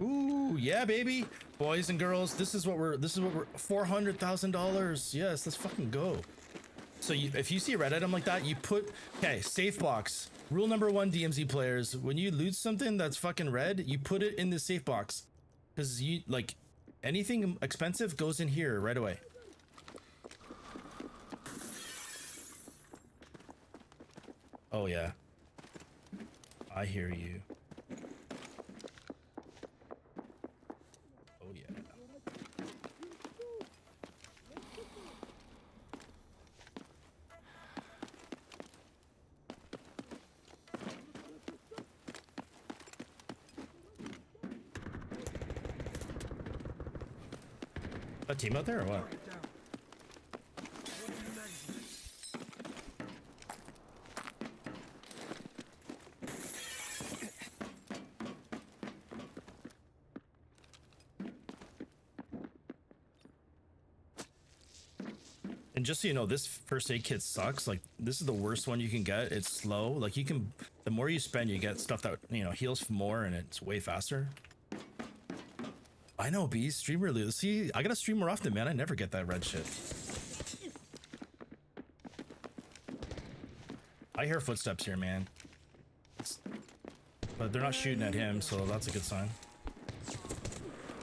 Ooh, yeah, baby. Boys and girls, this is what we're $400,000. Yes, let's fucking go. So if you see a red item like that, you put, okay, safe box. Rule number 1, DMZ players, when you loot something that's fucking red, you put it in the safe box. Because you, like, anything expensive goes in here right away. Oh yeah. I hear you. Oh yeah. A team out there or what? Target down. Loading new magazine. And just so you know, this first aid kit sucks. Like, this is the worst one you can get. It's slow. Like, you can, the more you spend, you get stuff that, you know, heals more and it's way faster. I know, B, streamer loot. See, I gotta stream more often, man. I never get that red shit. I hear footsteps here, man. But they're not shooting at him, so that's a good sign.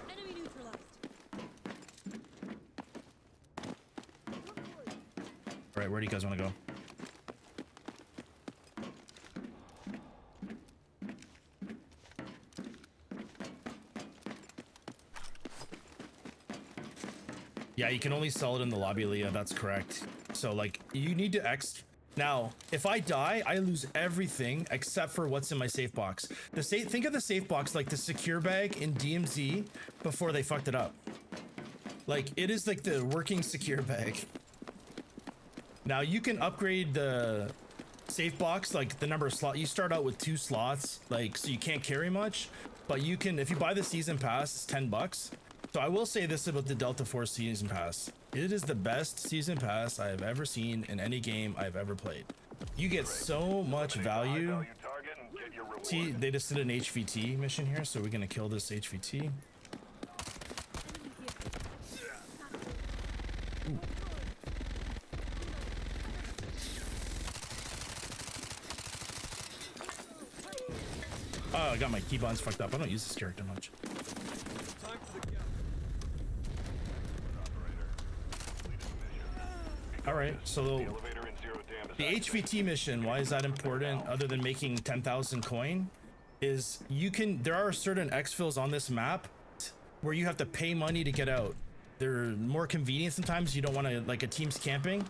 Enemy neutralized. All right, where do you guys want to go? Yeah, you can only sell it in the lobby, Leah. That's correct. So, like, you need to Now, if I die, I lose everything except for what's in my safe box. Think of the safe box like the secure bag in DMZ before they fucked it up. Like, it is like the working secure bag. Now, you can upgrade the safe box, like the number of slots. You start out with 2 slots, like, so you can't carry much. But you can, if you buy the season pass, it's $10. So I will say this about the DeltaForce season pass. It is the best season pass I have ever seen in any game I've ever played. You get so much value. High-value target and get your reward. See, they just did an HVT mission here, so we're gonna kill this HVT. Ooh. Oh, I got my keybinds fucked up. I don't use this character much. Time for the count. All right, so Elevator in 0 dam is the activated. HVT mission, why is that important other than making 10,000 coin? Is there are certain exfils on this map where you have to pay money to get out. They're more convenient sometimes. You don't want to, like, a team's camping.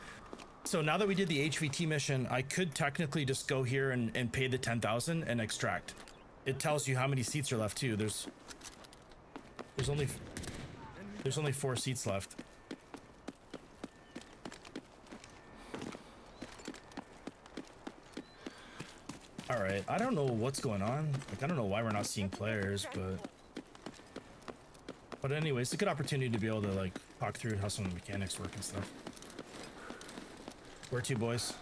So now that we did the HVT mission, I could technically just go here and pay the 10,000 and extract. It tells you how many seats are left too. There's only 4 seats left. All right, I don't know what's going on. Like, I don't know why we're not seeing players, but anyways, it's a good opportunity to be able to, like, talk through how some of the mechanics work and stuff. Where to, boys?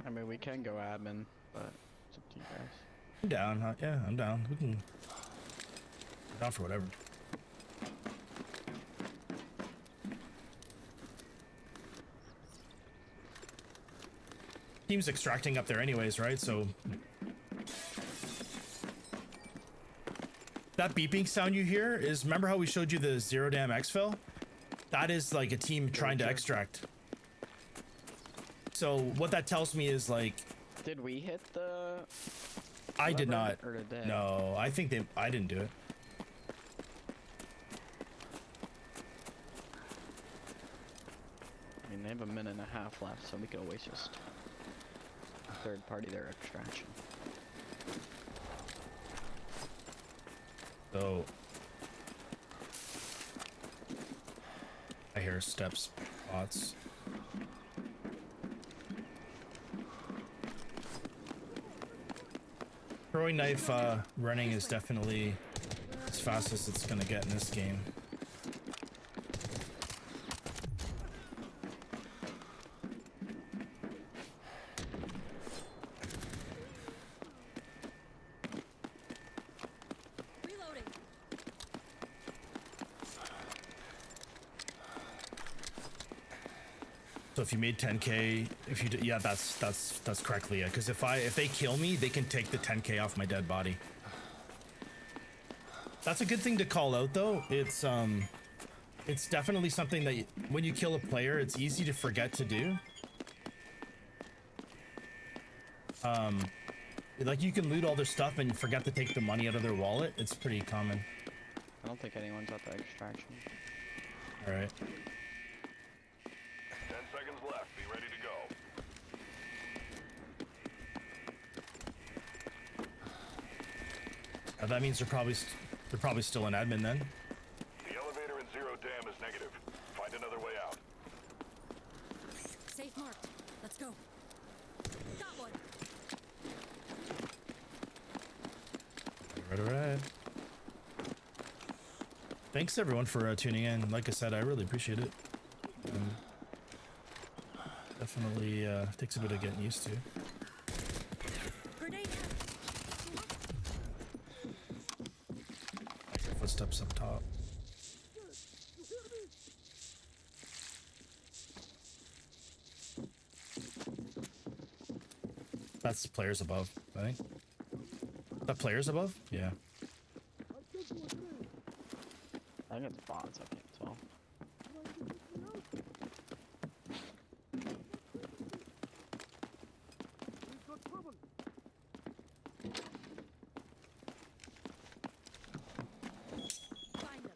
I mean, we can go admin, but it's up to you guys. I'm down. Yeah, I'm down. I'm down for whatever. Team's extracting up there anyways, right? So that beeping sound you hear is, remember how we showed you the 0 dam exfil? That is like a team trying to extract. So what that tells me is, like, Did we hit the? I did lever, not. Or did they? No, I think I didn't do it. I mean, they have a minute and a half left, so we could always just. third party their extraction. So I hear steps, bots. Throwing knife running is definitely as fast as it's gonna get in this game. Reloading. So if you made 10K, if you did, yeah, that's correctly, yeah. Because if they kill me, they can take the 10K off my dead body. That's a good thing to call out, though. It's definitely something that when you kill a player, it's easy to forget to do. Like you can loot all their stuff and forget to take the money out of their wallet. It's pretty common. I don't think anyone's at the extraction. All right. 10 seconds left. Be ready to go. That means they're probably still in admin then. The elevator in Zero Dam is negative. Find another way out. Safe marked. Let's go. Got one. All right. Thanks everyone for tuning in. Like I said, I really appreciate it. Definitely takes a bit of getting used to. Grenade. Footsteps up top. That's players above, I think. That players above? Yeah. I think it's bots, I can't tell. Find them.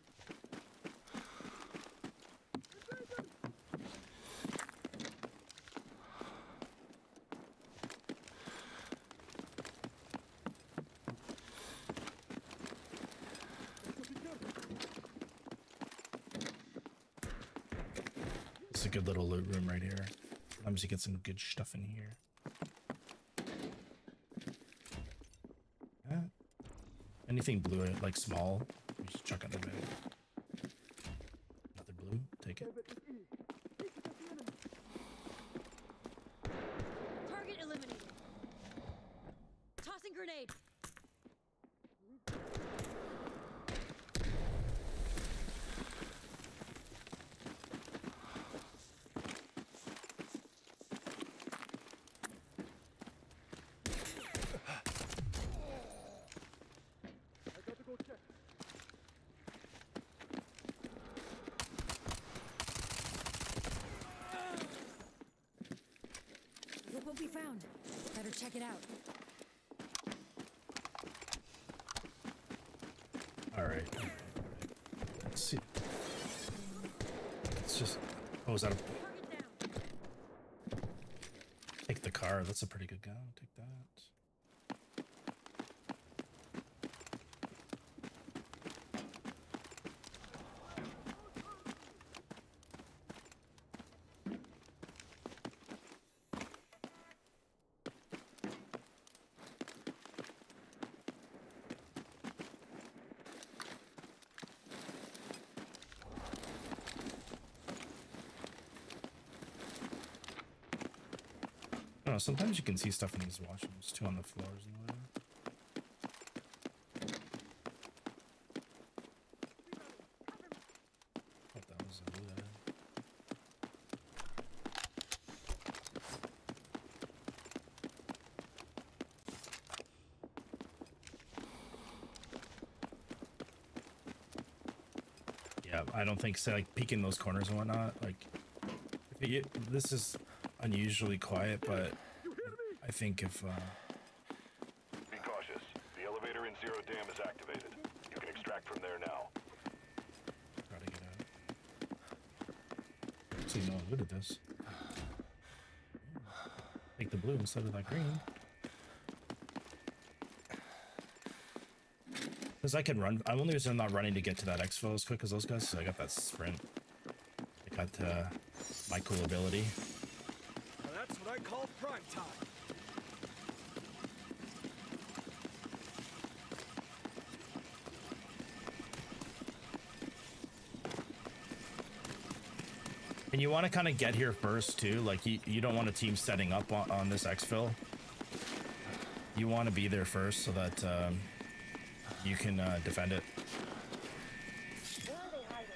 It's a good little loot room right here. Sometimes you get some good stuff in here. Yeah. Anything blue, like small, you just chuck it in the bag. Another blue, take it. Target eliminated. Tossing grenade. Look what we found. Better check it out. All right. Let's see. It's just. Oh, is that a? Target down. Take the car. That's a pretty good gun. Take that. I don't know, sometimes you can see stuff in these washrooms too on the floors and whatever. Thought that was a blue there. Yeah, I don't think so. Like peeking those corners and whatnot. Like, if you get, this is unusually quiet, but I think if Be cautious. The elevator in Zero Dam is activated. You can extract from there now. try to get out. Actually, no, look at this. Take the blue instead of that green. Because I can run. I'm only reason I'm not running to get to that exfil as quick as those guys. So I got that sprint. I got my cool ability. Now that's what I call prime time. And you want to kind of get here first too. Like you don't want a team setting up on this exfil. You want to be there first so that you can defend it. Where are they hiding?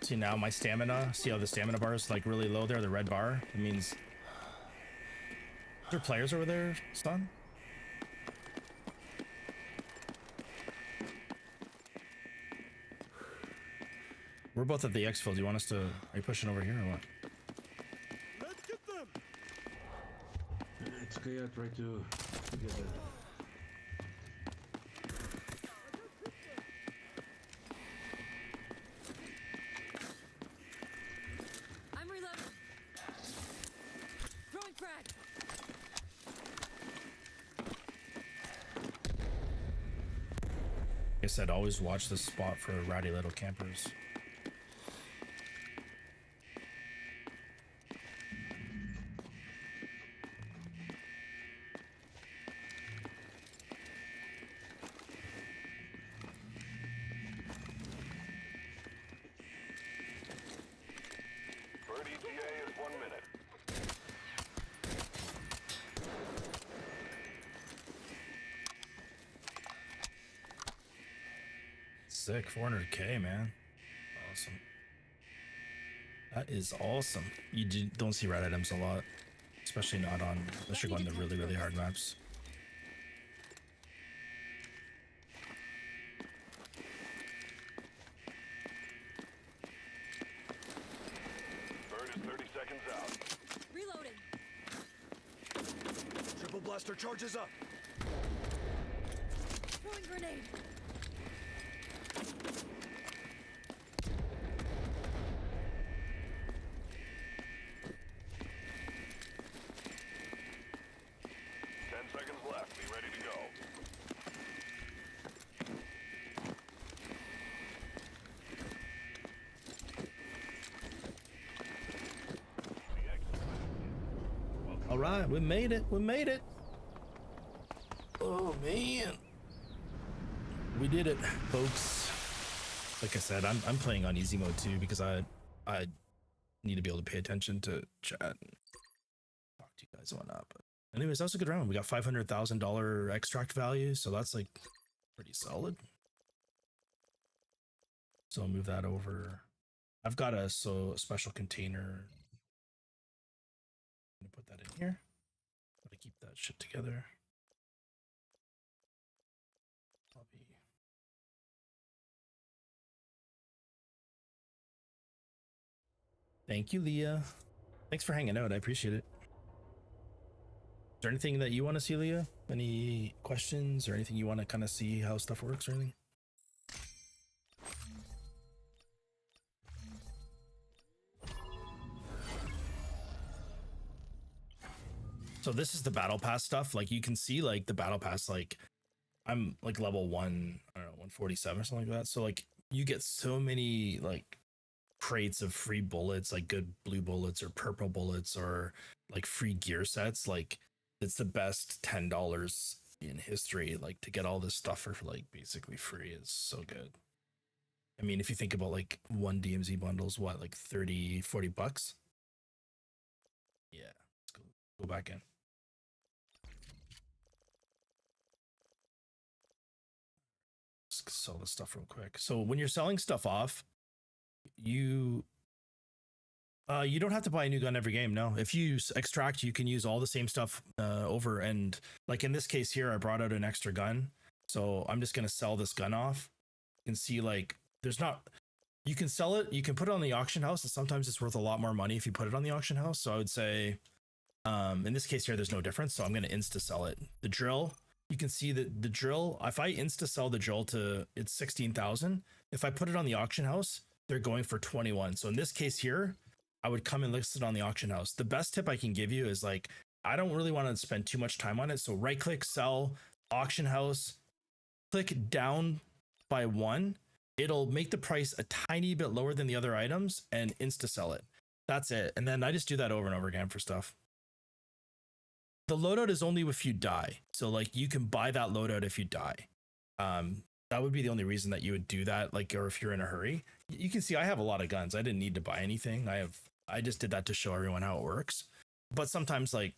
See now my stamina. See how the stamina bar is like really low there, the red bar? It means... Are there players over there, Stun? We're both at the exfil. Do you want us to... Are you pushing over here or what? Let's get them. It's okay, I try to get that. I'm reloading. Throwing frag. Like I said, always watch this spot for ratty little campers. Bird ETA is 1 minute. Sick, 400k, man. Awesome. That is awesome. You don't see red items a lot, especially not on, unless you're going to really, really hard maps. Bird is 30 seconds out. Reloading. Triple blaster charges up. Throwing grenade. Seconds left. Be ready to go. All right, we made it. We made it. Oh man, we did it, folks. Like I said, I'm playing on easy mode too because I need to be able to pay attention to chat and talk to you guys and whatnot. But anyways, that was a good round. We got $500,000 extract value, so that's like pretty solid. So I'll move that over. I've got a special container. I'm gonna put that in here. Gotta keep that shit together. Copy. Thank you, Leah. Thanks for hanging out. I appreciate it. Is there anything that you want to see, Leah? Any questions or anything you want to kind of see how stuff works or anything? So this is the battle pass stuff. Like you can see like the battle pass, like I'm like level 1, I don't know, 147 or something like that. So like you get so many like crates of free bullets, like good blue bullets or purple bullets or like free gear sets. Like it's the best $10 in history. Like to get all this stuff for like basically free is so good. I mean, if you think about like one DMZ bundle's what, like 30-40 bucks? Yeah, let's go back in. Let's sell this stuff real quick. So when you're selling stuff off, you don't have to buy a new gun every game. No, if you extract, you can use all the same stuff over. And like in this case here, I brought out an extra gun, so I'm just gonna sell this gun off. You can see like there's not. You can sell it. You can put it on the auction house, and sometimes it's worth a lot more money if you put it on the auction house. So I would say, in this case here, there's no difference. So I'm gonna insta sell it. The drill. You can see that the drill. If I insta sell the drill to it's 16,000. If I put it on the auction house, they're going for 21. So in this case here, I would come and list it on the auction house. The best tip I can give you is like, I don't really want to spend too much time on it. So right click, sell, auction house, click down by 1. It'll make the price a tiny bit lower than the other items and insta sell it. That's it. And then I just do that over and over again for stuff. The loadout is only if you die. So like you can buy that loadout if you die. That would be the only reason that you would do that. Like, or if you're in a hurry. You can see I have a lot of guns. I didn't need to buy anything. I just did that to show everyone how it works. But sometimes like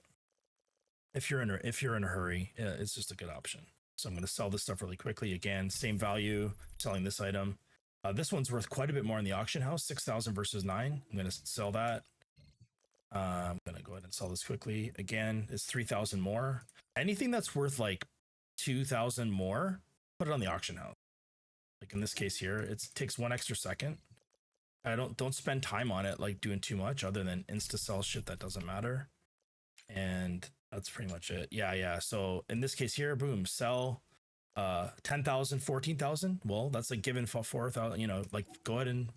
if you're in a hurry, it's just a good option. So I'm going to sell this stuff really quickly. Again, same value, selling this item. This one's worth quite a bit more in the auction house, 6,000 versus 9. I'm going to sell that. I'm going to go ahead and sell this quickly. Again, it's 3,000 more. Anything that's worth like 2,000 more, put it on the auction house. Like in this case here, it takes 1 extra second. I don't spend time on it, like doing too much other than insta sell shit that doesn't matter. And that's pretty much it. Yeah. So in this case here, boom, sell 10,000, 14,000. Well, that's a given for 4,000, like go ahead and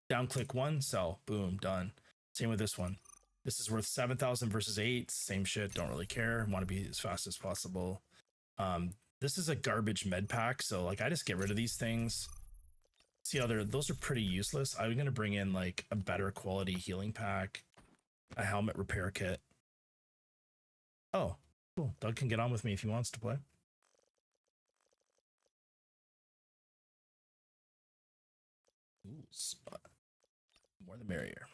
down click 1, sell, boom, done. Same with this one. This is worth 7,000 versus 8. Same shit. Don't really care. Want to be as fast as possible. This is a garbage med pack. So like I just get rid of these things. See how those are pretty useless. I'm going to bring in like a better quality healing pack, a helmet repair kit. Oh, cool. Doug can get on with me if he wants to play. Ooh, spot. More the merrier.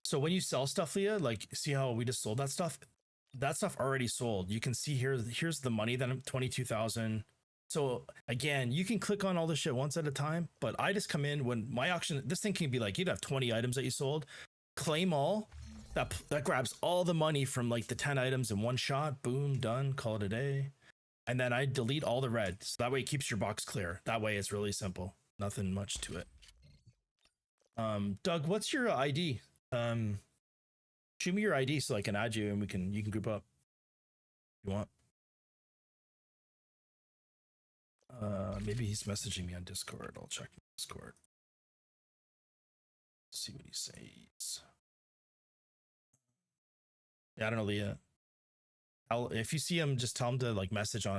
So when you sell stuff, Leah, like see how we just sold that stuff? That stuff already sold. You can see here, here's the money that I'm 22,000. So again, you can click on all this shit once at a time, but I just come in when my auction, this thing can be like, you'd have 20 items that you sold, claim all. That grabs all the money from like the 10 items in one shot. Boom, done, call it a day. And then I delete all the red. So that way it keeps your box clear. That way it's really simple. Nothing much to it. Doug, what's your ID? Shoot me your ID so I can add you and you can group up if you want. Maybe he's messaging me on Discord. I'll check Discord. See what he says. Yeah, I don't know, Leah. If you see him, just tell him to like message me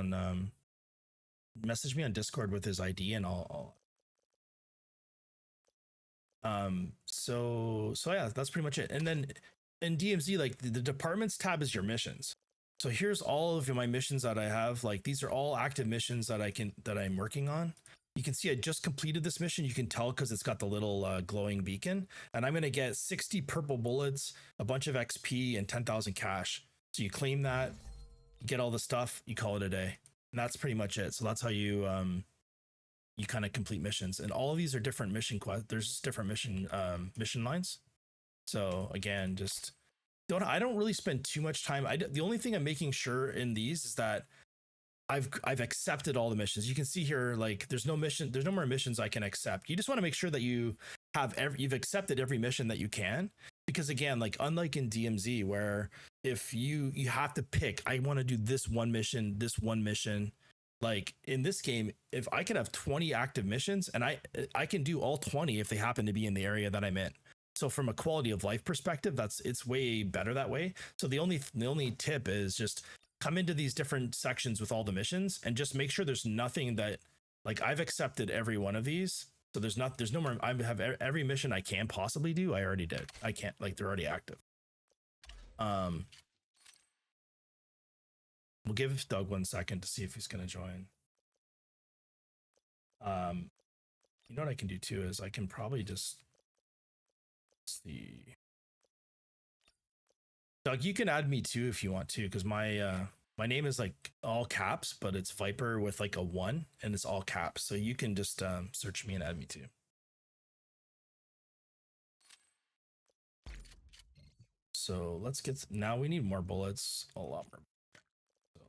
on Discord with his ID, and I'll. So yeah, that's pretty much it. And then in DMZ, like the departments tab is your missions. So here's all of my missions that I have. Like these are all active missions that I'm working on. You can see I just completed this mission. You can tell because it's got the little glowing beacon, and I'm going to get 60 purple bullets, a bunch of XP, and 10,000 cash. So you claim that, you get all the stuff, you call it a day, and that's pretty much it. So that's how you kind of complete missions, and all of these are different mission quests. There's different mission lines. So again, I don't really spend too much time. The only thing I'm making sure in these is that I've accepted all the missions. You can see here, like there's no more missions I can accept. You just want to make sure that you've accepted every mission that you can, because again, like unlike in DMZ where if you have to pick, I want to do this one mission, like in this game, if I could have 20 active missions and I can do all 20 if they happen to be in the area that I'm in. So from a quality of life perspective, it's way better that way. So the only tip is just come into these different sections with all the missions and just make sure there's nothing that, like I've accepted every one of these. So there's no more. I have every mission I can possibly do. I already did. I can't, like they're already active. We'll give Doug 1 second to see if he's going to join. You know what I can do too is I can probably just see. Doug, you can add me too if you want to, because my name is like all caps, but it's Viper with like a 1 and it's all caps. So you can just search me and add me too. So let's get, now we need more bullets, a lot more. So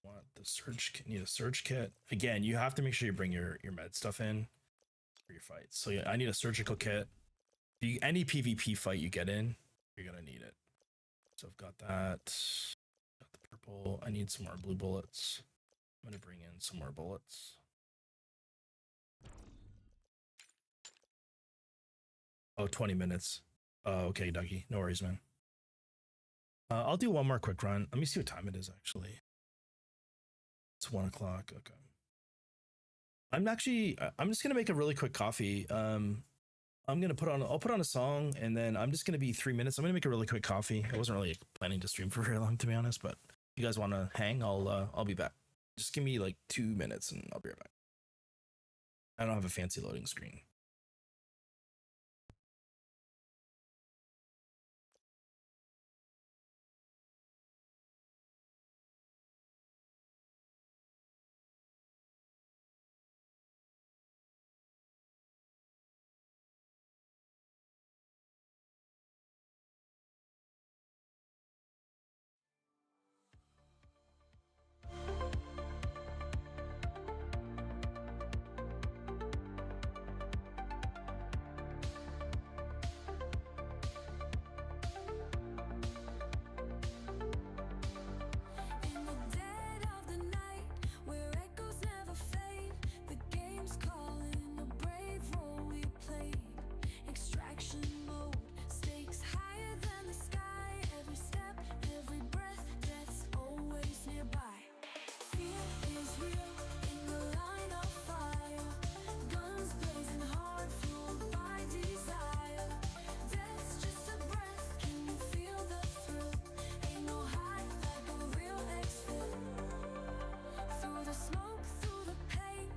want the surge kit, need a surge kit. Again, you have to make sure you bring your med stuff in for your fights. So yeah, I need a surgical kit. Any PvP fight you get in, you're gonna need it. So I've got that. Got the purple. I need some more blue bullets. I'm gonna bring in some more bullets. Oh, 20 minutes. Okay, Dougie. No worries, man. I'll do one more quick run. Let me see what time it is, actually. It's 1 o'clock. Okay. I'm just going to make a really quick coffee. I'll put on a song, and then I'm just going to be 3 minutes. I'm going to make a really quick coffee. I wasn't really planning to stream for very long, to be honest, but if you guys want to hang, I'll be back. Just give me like 2 minutes and I'll be right back. I don't have a fancy loading screen. In the dead of the night, where echoes never fade, the game's calling, a brave role we played. Extraction mode, stakes higher than the sky. Every step, every breath, death's always nearby. Fear is real in the line of fire. Guns blazing hard, fueled by desire. Death's just a breath, can you feel the thrill? Ain't no high like a real exfil. Through the smoke, through the pain,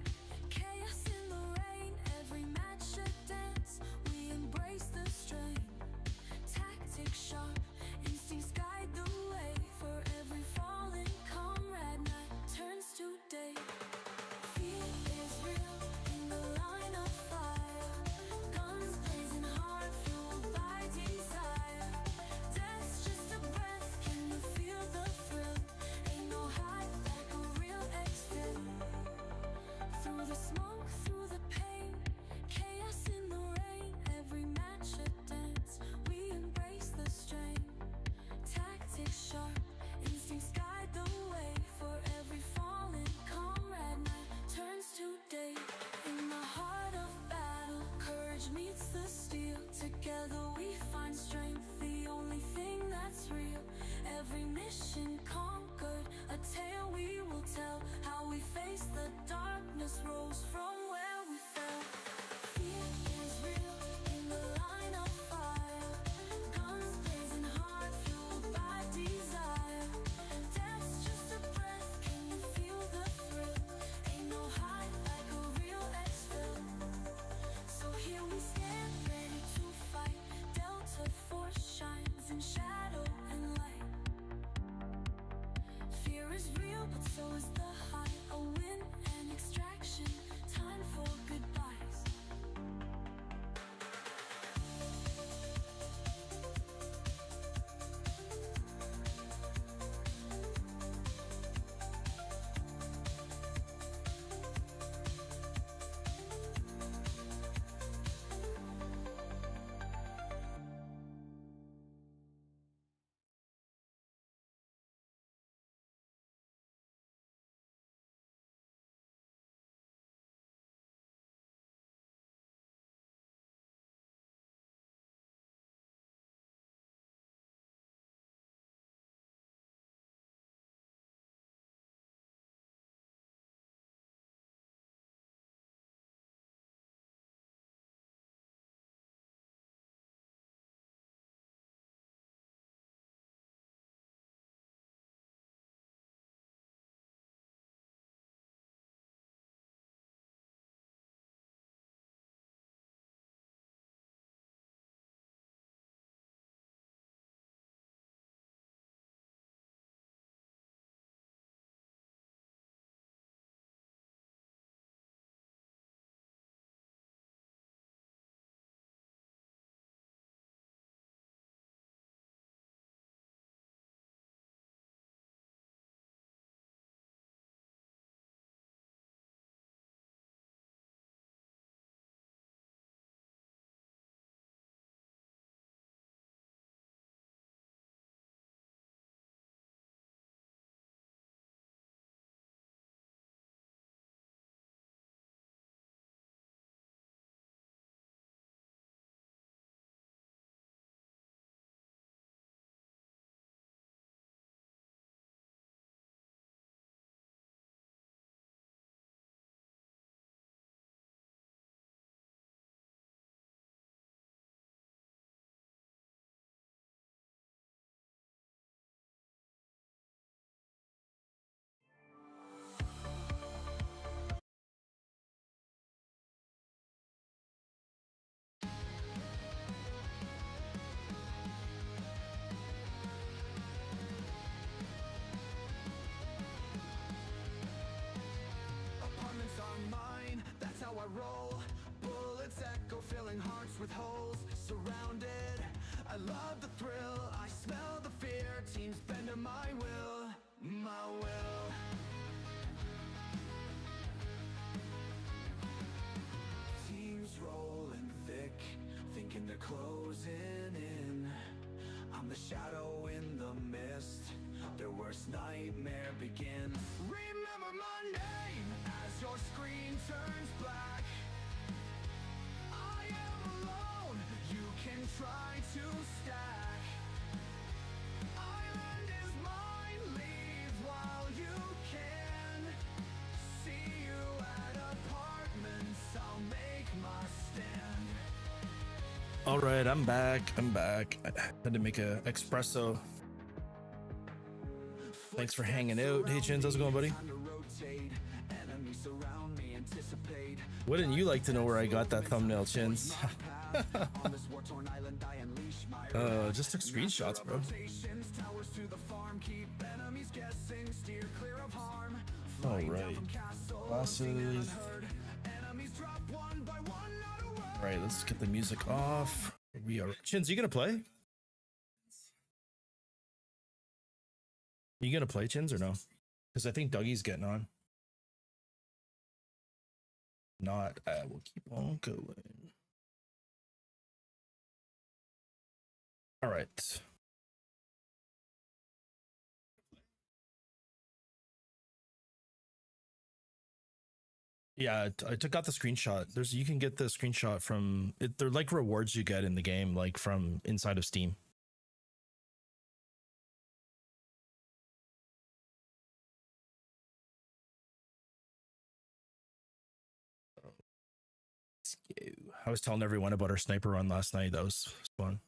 chaos in the rain. Every match a dance, we embrace the strain. Tactics sharp, instincts guide the way. For every fallen comrade, night turns to day. Fear is real in the line of fire. Guns blazing hard, fueled by desire. Death's just a breath, can you feel the thrill? Ain't no high like a real exfil. Through the smoke, through the pain, chaos in the rain. Every match a dance, we embrace the strain. Tactics sharp, instincts guide the way. For every fallen comrade, night turns to day. In the heart of battle, courage meets the steel. Together we find strength, the only thing that's real. Every mission conquered, a tale we will tell. How we face the darkness, rose from where we fell. Fear is real in the line of fire. Guns blazing hard, fueled by desire. Death's just a breath, can you feel the thrill? Ain't no high like a real exfil. So here we stand, ready to fight. DeltaForce shines in shadow and light. Fear is real, but so is the high. A win and extraction, time holes surrounded. I love the thrill, I smell the fear. Teams bend to my will, my will. Teams rolling thick, thinking they're closing in. I'm the shadow in the mist, their worst nightmare begins. Remember my name as your screen turns black. I am alone, you can try to stack. Island is mine, leave while you can. See you at apartments, I'll make my stand. All right, I'm back. I had to make a espresso. Thanks for hanging out. Hey, Chins, how's it going, buddy? Wouldn't you like to know where I got that thumbnail, Chins? Just took screenshots, bro. All right, glasses. All right, let's get the music off. We are. Chins, you gonna play? You gonna play, Chins, or no? Because I think Dougie's getting on. Not, I will keep on going. All right. Yeah, I took out the screenshot. You can get the screenshot from it. They're like rewards you get in the game, like from inside of Steam. I was telling everyone about our sniper run last night. That was fun.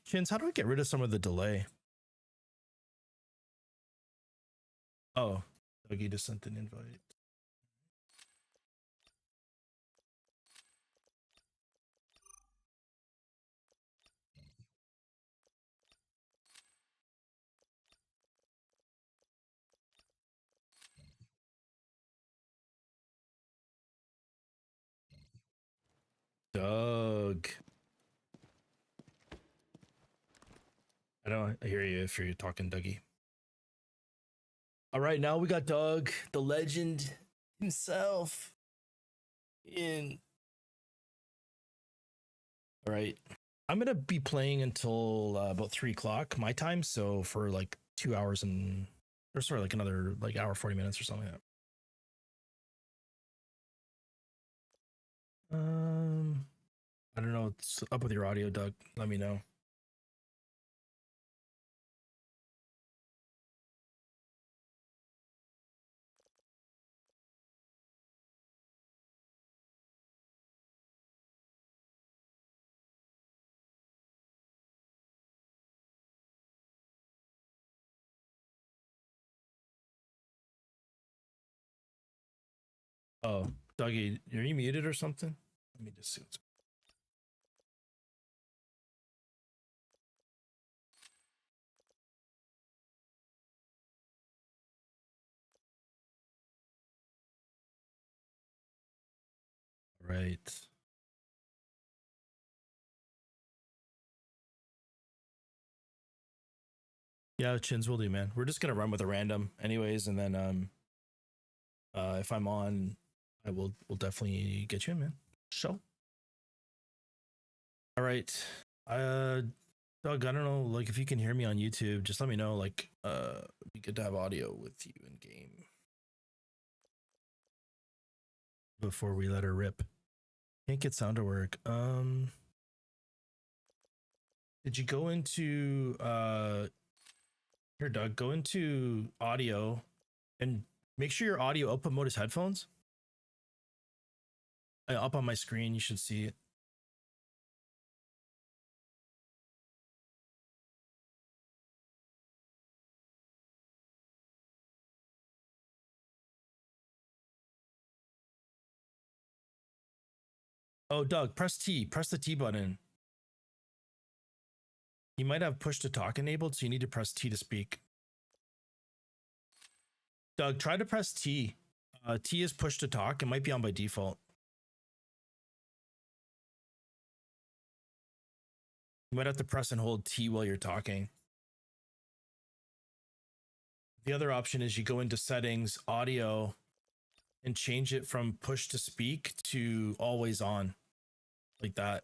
Chins, how do I get rid of some of the delay? Oh, Dougie just sent an invite. Doug. I hear you if you're talking, Dougie. All right, now we got Doug, the legend himself. In. All right, I'm gonna be playing until about 3 o'clock my time. So for like 2 hours or sorry, like another like hour 40 minutes or something like that. I don't know what's up with your audio, Doug. Let me know. Oh, Dougie, are you muted or something? Let me just see what's. Right. Yeah, Chins will do, man. We're just gonna run with a random anyways, and then if I'm on, we'll definitely get you in, man. So. All right. Doug, I don't know, like if you can hear me on YouTube, just let me know. Like, it'd be good to have audio with you in game before we let her rip. Can't get sound to work. Did you go into here, Doug? Go into audio and make sure your audio output mode is headphones. Up on my screen, you should see it. Oh, Doug, press T. Press the T button. You might have push to talk enabled, so you need to press T to speak. Doug, try to press T. T is push to talk. It might be on by default. You might have to press and hold T while you're talking. The other option is you go into settings, audio, and change it from push to speak to always on, like that.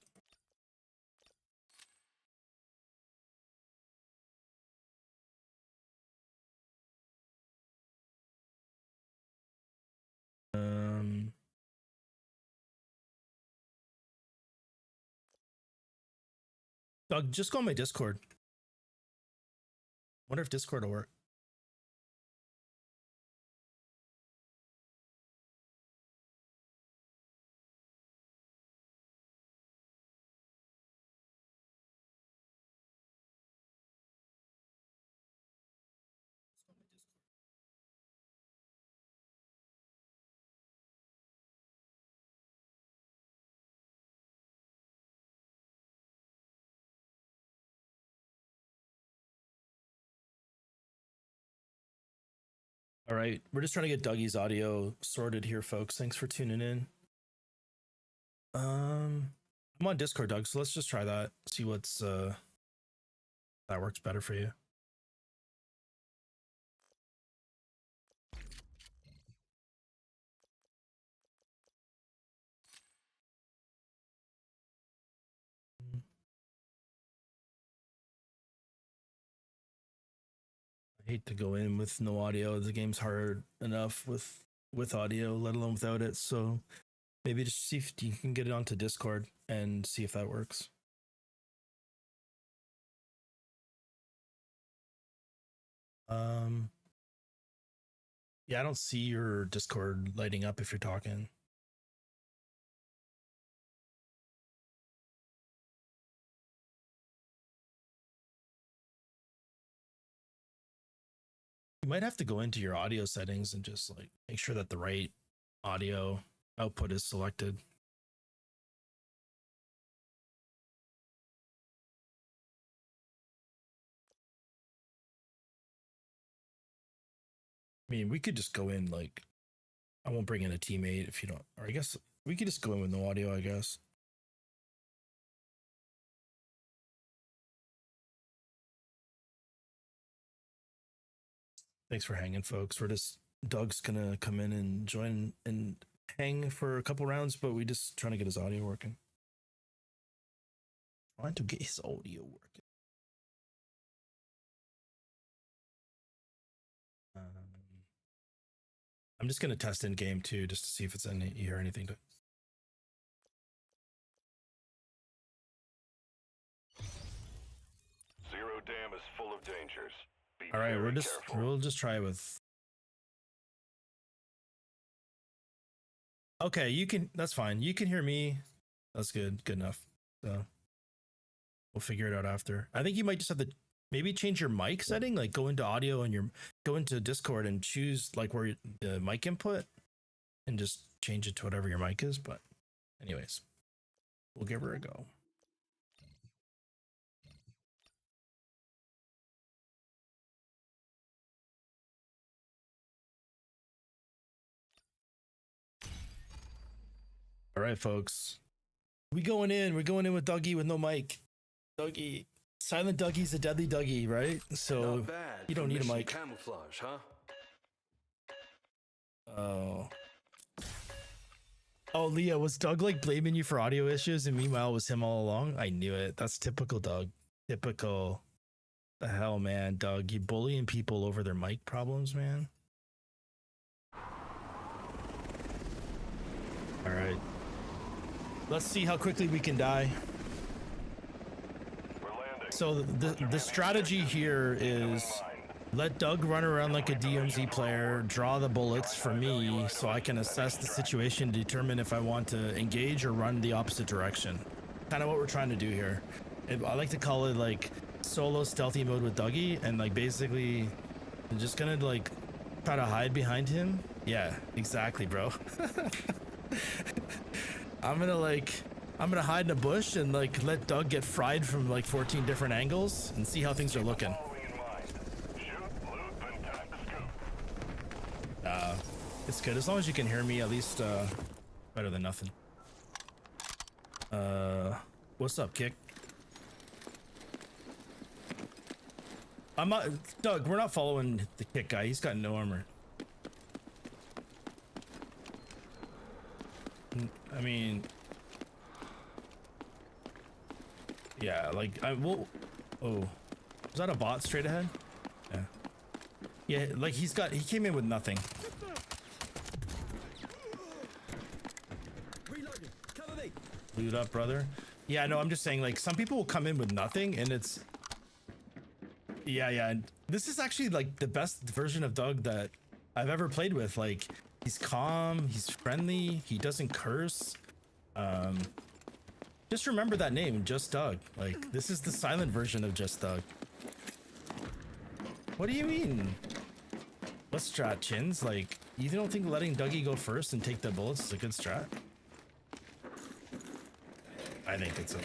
Doug, just go on my Discord. Wonder if Discord will work. All right, we're just trying to get Dougie's audio sorted here, folks. Thanks for tuning in. I'm on Discord, Doug, so let's just try that. See what's that works better for you. I hate to go in with no audio. The game's hard enough with audio, let alone without it. So maybe just see if you can get it onto Discord and see if that works. Yeah, I don't see your Discord lighting up if you're talking. You might have to go into your audio settings and just like make sure that the right audio output is selected. I mean, we could just go in like, I won't bring in a teammate if you don't, or I guess we could just go in with no audio, I guess. Thanks for hanging, folks. We're just, Doug's gonna come in and join and hang for a couple rounds, but we just trying to get his audio working. Trying to get his audio working. I'm just gonna test in game too, just to see if it's any, you hear anything. Zero Dam is full of dangers. Be All right, very careful. we'll just try with. Okay, you can. That's fine. You can hear me. That's good. Good enough. So we'll figure it out after. I think you might just have to maybe change your mic setting, like go into audio and go into Discord and choose like where the mic input, and just change it to whatever your mic is. But anyways, we'll give her a go. All right, folks. We're going in with Dougie with no mic. Dougie, silent Dougie's a deadly Dougie, right? So Not bad you don't for need a mission mic. Camouflage, huh? Oh, Leah, was Doug like blaming you for audio issues, and meanwhile it was him all along? I knew it. That's typical, Doug. Typical. The hell, man, Doug, you bullying people over their mic problems, man. All right. Let's see how quickly we can die. We're landing. So the strategy here is let Doug run around like a DMZ player, draw the bullets for me so I can assess the situation, determine if I want to engage or run the opposite direction. Kind of what we're trying to do here. I like to call it like solo stealthy mode with Dougie, and like basically I'm just gonna like try to hide behind him. Yeah, exactly, bro. I'm gonna like I'm gonna hide in a bush and like let Doug get fried from like 14 different angles and see how things are looking. Following in mind. Shoot, loot, and time to scoop. It's good as long as you can hear me. At least better than nothing. What's up, Kick? I'm not Doug. We're not following the Kick guy. He's got no armor. I mean, yeah, like I will. Oh, is that a bot straight ahead? Yeah. Yeah, like he came in with nothing. Reloading. Cover me. Loot up, brother. Yeah, no, I'm just saying, like, some people will come in with nothing and it's yeah, and this is actually like the best version of Doug that I've ever played with. Like, he's calm, he's friendly, he doesn't curse. Just remember that name, Just Doug. Like, this is the silent version of Just Doug. What do you mean? What strat, Chins? Like, you don't think letting Dougie go first and take the bullets is a good strat? I think it's a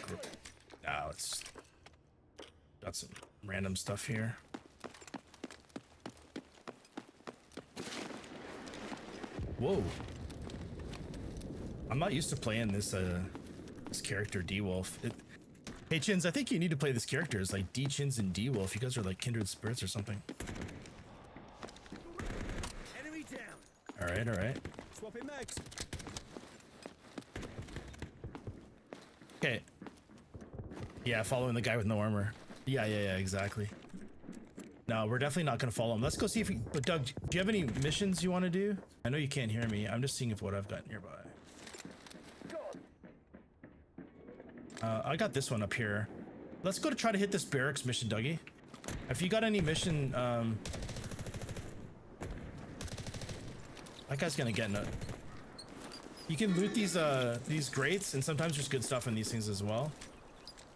no, it's got some random stuff here. Whoa. I'm not used to playing this this character D-Wolf. Hey Chins, I think you need to play this character as like D-Chins and D-Wolf. You guys are like kindred spirits or something. Enemy down. Alright. Swapping mags. Okay. Yeah, following the guy with no armor. Yeah, exactly. No, we're definitely not gonna follow him. Let's go see if we. But Doug, do you have any missions you want to do? I know you can't hear me. I'm just seeing if what I've got nearby. I got this one up here. Let's go to try to hit this barracks mission, Dougie. If you got any mission, that guy's gonna get in it. You can loot these grates, and sometimes there's good stuff in these things as well.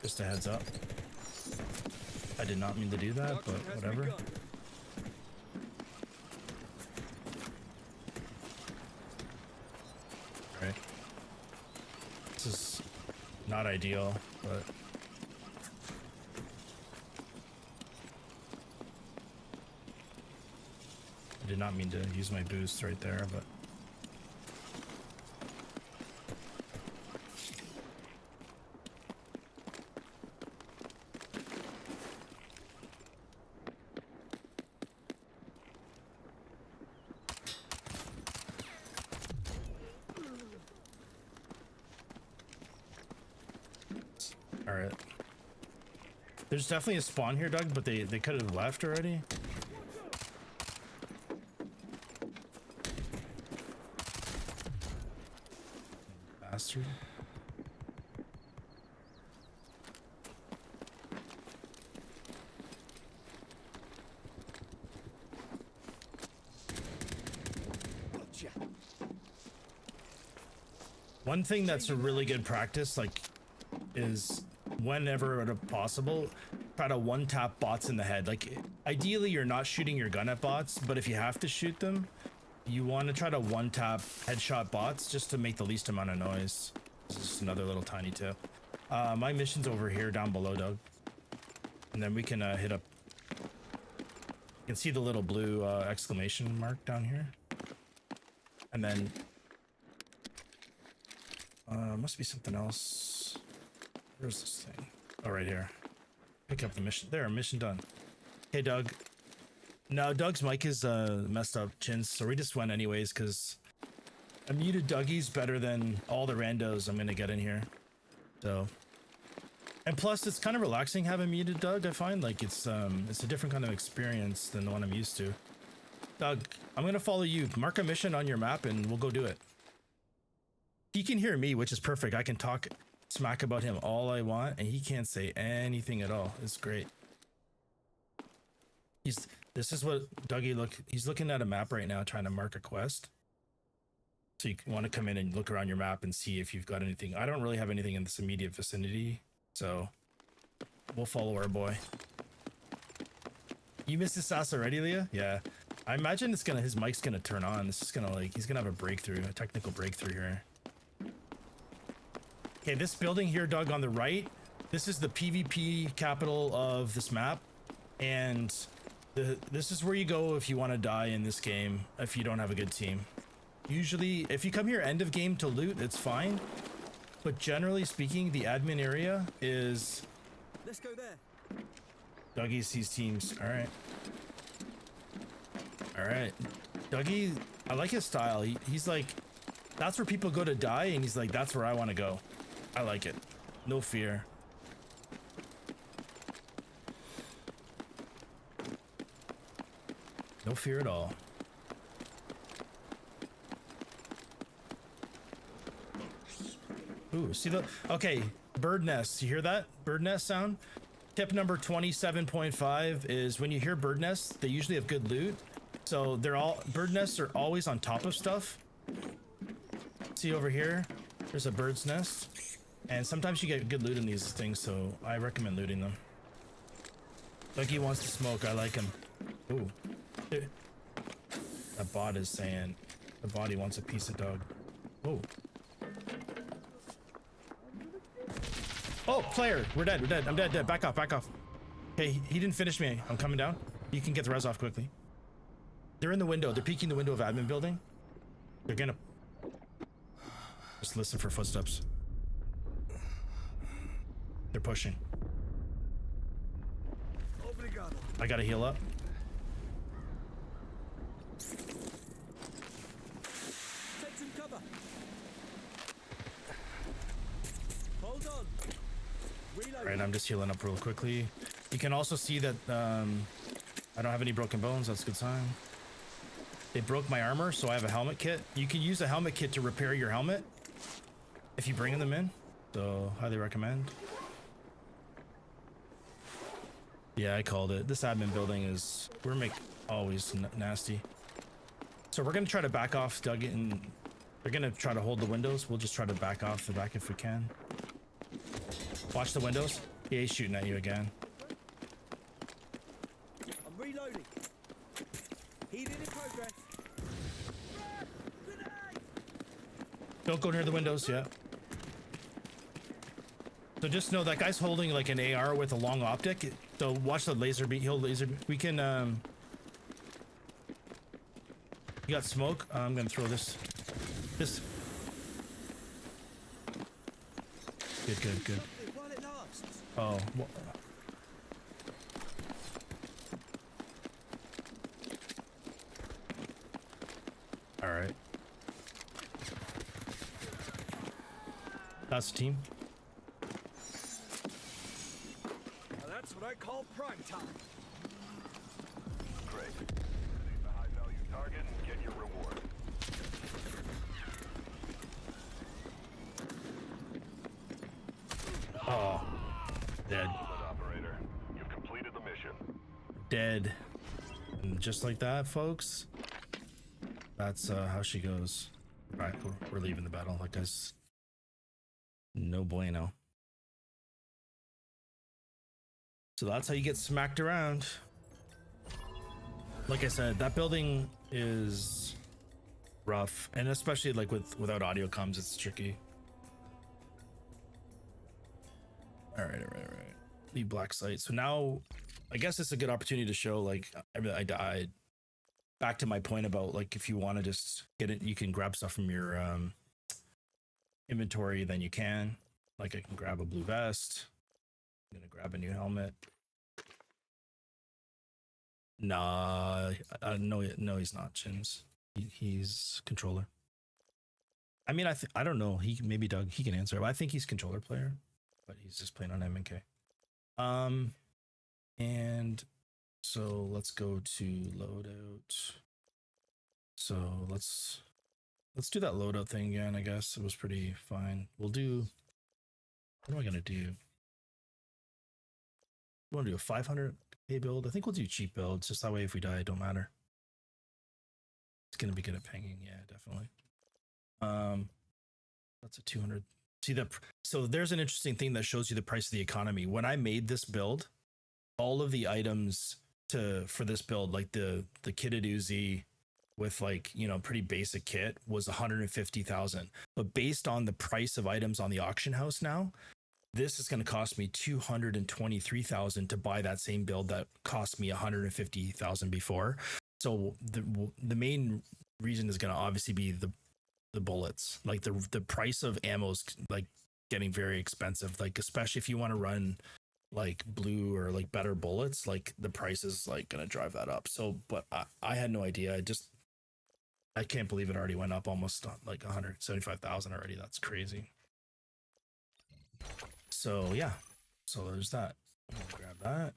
Just a heads up. I did not mean to do that, but whatever. Alright. This is not ideal, but I did not mean to use my boost right there, but alright. There's definitely a spawn here, Doug, but they could have left already. Bastard. One thing that's a really good practice, like, is whenever possible, try to one-tap bots in the head. Like, ideally, you're not shooting your gun at bots, but if you have to shoot them, you want to try to one-tap headshot bots just to make the least amount of noise. This is just another little tiny tip. My mission's over here, down below, Doug. And then we can hit up. You can see the little blue exclamation mark down here. And then must be something else. Where's this thing? Oh, right here. Pick up the mission. There, mission done. Hey, Doug. No, Doug's mic is messed up, Chins, so we just went anyways, because a muted Dougie's better than all the randos I'm going to get in here. So, and plus, it's kind of relaxing having muted Doug, I find. Like, it's a different kind of experience than the one I'm used to. Doug, I'm going to follow you. Mark a mission on your map, and we'll go do it. He can hear me, which is perfect. I can talk smack about him all I want, and he can't say anything at all. It's great. This is what Dougie he's looking at a map right now, trying to mark a quest. So you want to come in and look around your map and see if you've got anything. I don't really have anything in this immediate vicinity, so we'll follow our boy. You missed his sass already, Leah? Yeah. I imagine his mic's gonna turn on. This is gonna he's gonna have a breakthrough, a technical breakthrough here. Okay, this building here, Doug, on the right, this is the PvP capital of this map, and this is where you go if you want to die in this game if you don't have a good team. Usually, if you come here end of game to loot, it's fine, but generally speaking, the admin area is... Let's go there. Dougie sees teams. All right. All right. Dougie, I like his style. He's like, that's where people go to die, and he's like, that's where I want to go. I like it. No fear. No fear at all. Ooh, see the... Okay, bird nests. You hear that? Bird nest sound? Tip number 27.5 is when you hear bird nests, they usually have good loot. So they're all... Bird nests are always on top of stuff. See over here? There's a bird's nest. And sometimes you get good loot in these things, so I recommend looting them. Dougie wants to smoke. I like him. Ooh. That bot is saying the body wants a piece of dog. Oh. Oh, player. We're dead. We're dead. I'm dead. Dead. Back off. Back off. Okay, he didn't finish me. I'm coming down. You can get the res off quickly. They're in the window. They're peeking the window of admin building. They're gonna... Just listen for footsteps. They're pushing. Obrigado. I gotta heal up. Take some cover. Hold on. Reload. All right, I'm just healing up real quickly. You can also see that I don't have any broken bones. That's a good sign. They broke my armor, so I have a helmet kit. You can use a helmet kit to repair your helmet if you bring them in. So highly recommend. Yeah, I called it. This admin building is always nasty. So we're gonna try to back off, Doug, and they're gonna try to hold the windows. We'll just try to back off the back if we can. Watch the windows. Yeah, he's shooting at you again. I'm reloading. Healing in progress. Don't go near the windows yet. So just know that guy's holding like an AR with a long optic. So watch the laser beam. He'll laser. We can. You got smoke. I'm gonna throw this. Good. While it lasts. Oh. All right. That's the team. Now that's what I call prime time. Great. Seize the high-value target and get your reward. Oh. Dead. Solid, operator. You've completed the mission. Dead. And just like that, folks, that's how she goes. Right, we're leaving the battle. That guy's no bueno. So that's how you get smacked around. Like I said, that building is rough, and especially like without audio comms, it's tricky. All right. Leave black site. So now I guess it's a good opportunity to show like I died. Back to my point about like if you want to just get it, you can grab stuff from your inventory, then you can. Like I can grab a blue vest. I'm gonna grab a new helmet. Nah, no, he's not. Chins. He's controller. I mean, I don't know. Maybe Doug. He can answer. But I think he's controller player, but he's just playing on MNK. And so let's go to loadout. So let's do that loadout thing again. I guess it was pretty fine. We'll do. What am I gonna do? You want to do a 500k build? I think we'll do cheap builds. Just that way, if we die, it don't matter. It's gonna be good at pinging. Yeah, definitely. That's a 200. See that? So there's an interesting thing that shows you the price of the economy. When I made this build, all of the items for this build, like the kitted Uzi, with like, you know, pretty basic kit was 150,000. But based on the price of items on the auction house now, this is going to cost me 223,000 to buy that same build that cost me 150,000 before. So the main reason is going to obviously be the bullets. Like the price of ammo is like getting very expensive. Like especially if you want to run like blue or like better bullets, like the price is like going to drive that up. So, but I had no idea. I can't believe it already went up almost like 175,000 already. That's crazy. So yeah, so there's that. I'm gonna grab that,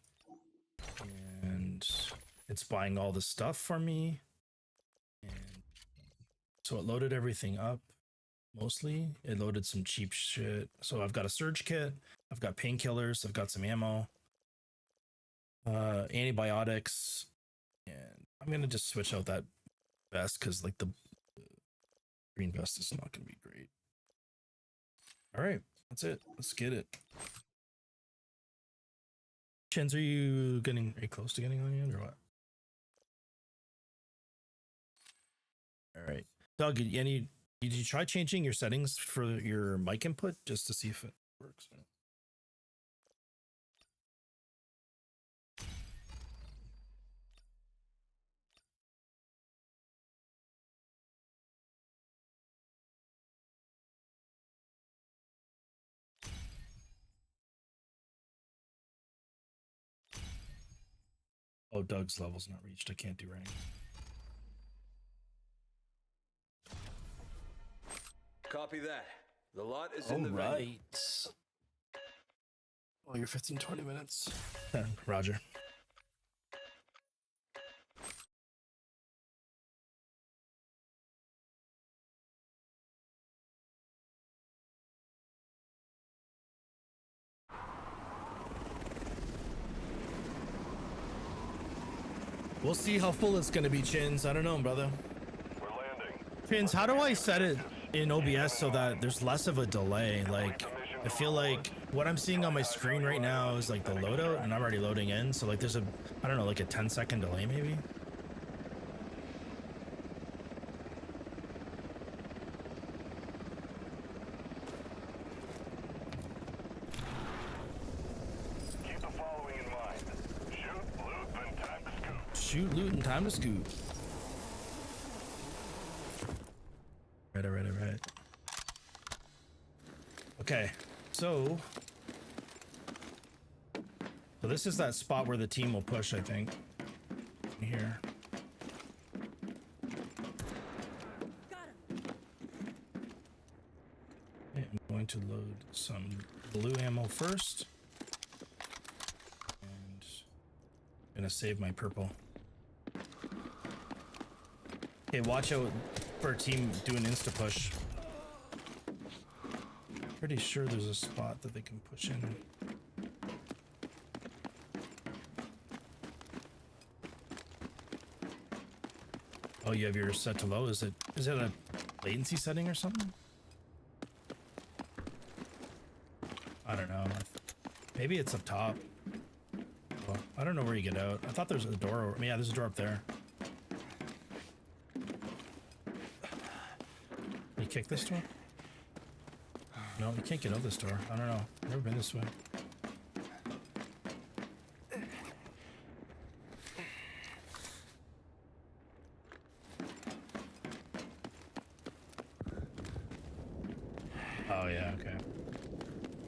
and it's buying all the stuff for me. And so it loaded everything up. Mostly, it loaded some cheap shit. So I've got a surge kit. I've got painkillers. I've got some ammo, antibiotics, and I'm gonna just switch out that vest because like the green vest is not gonna be great. All right. That's it. Let's get it. Chins, are you close to getting on yet or what? All right. Doug, did you try changing your settings for your mic input just to see if it works? Oh, Doug's level's not reached. I can't do rank. Copy that. The lot is in the venue. Right. Oh, you're 15-20 minutes. Roger. We'll see how full it's gonna be, Chins. I don't know, brother. We're landing. Chins, how do I set it in OBS so that there's less of a delay? Like, I feel like what I'm seeing on my screen right now is like the loadout, and I'm already loading in. So like, there's a, I don't know, like a 10-second delay maybe. Keep the following in mind. Shoot, loot, then time to scoop. Shoot, loot, and time to scoop. Right. Okay, so this is that spot where the team will push, I think. Here. Okay, I'm going to load some blue ammo first. And I'm gonna save my purple. Okay, watch out for a team doing insta push. Pretty sure there's a spot that they can push in. Oh, you have yours set to low. Is it a latency setting or something? I don't know. Maybe it's up top. Well, I don't know where you get out. I thought there was a door. Yeah, there's a door up there. You kick this door? No, you can't get out this door. I don't know. I've never been this way. Oh, yeah, okay.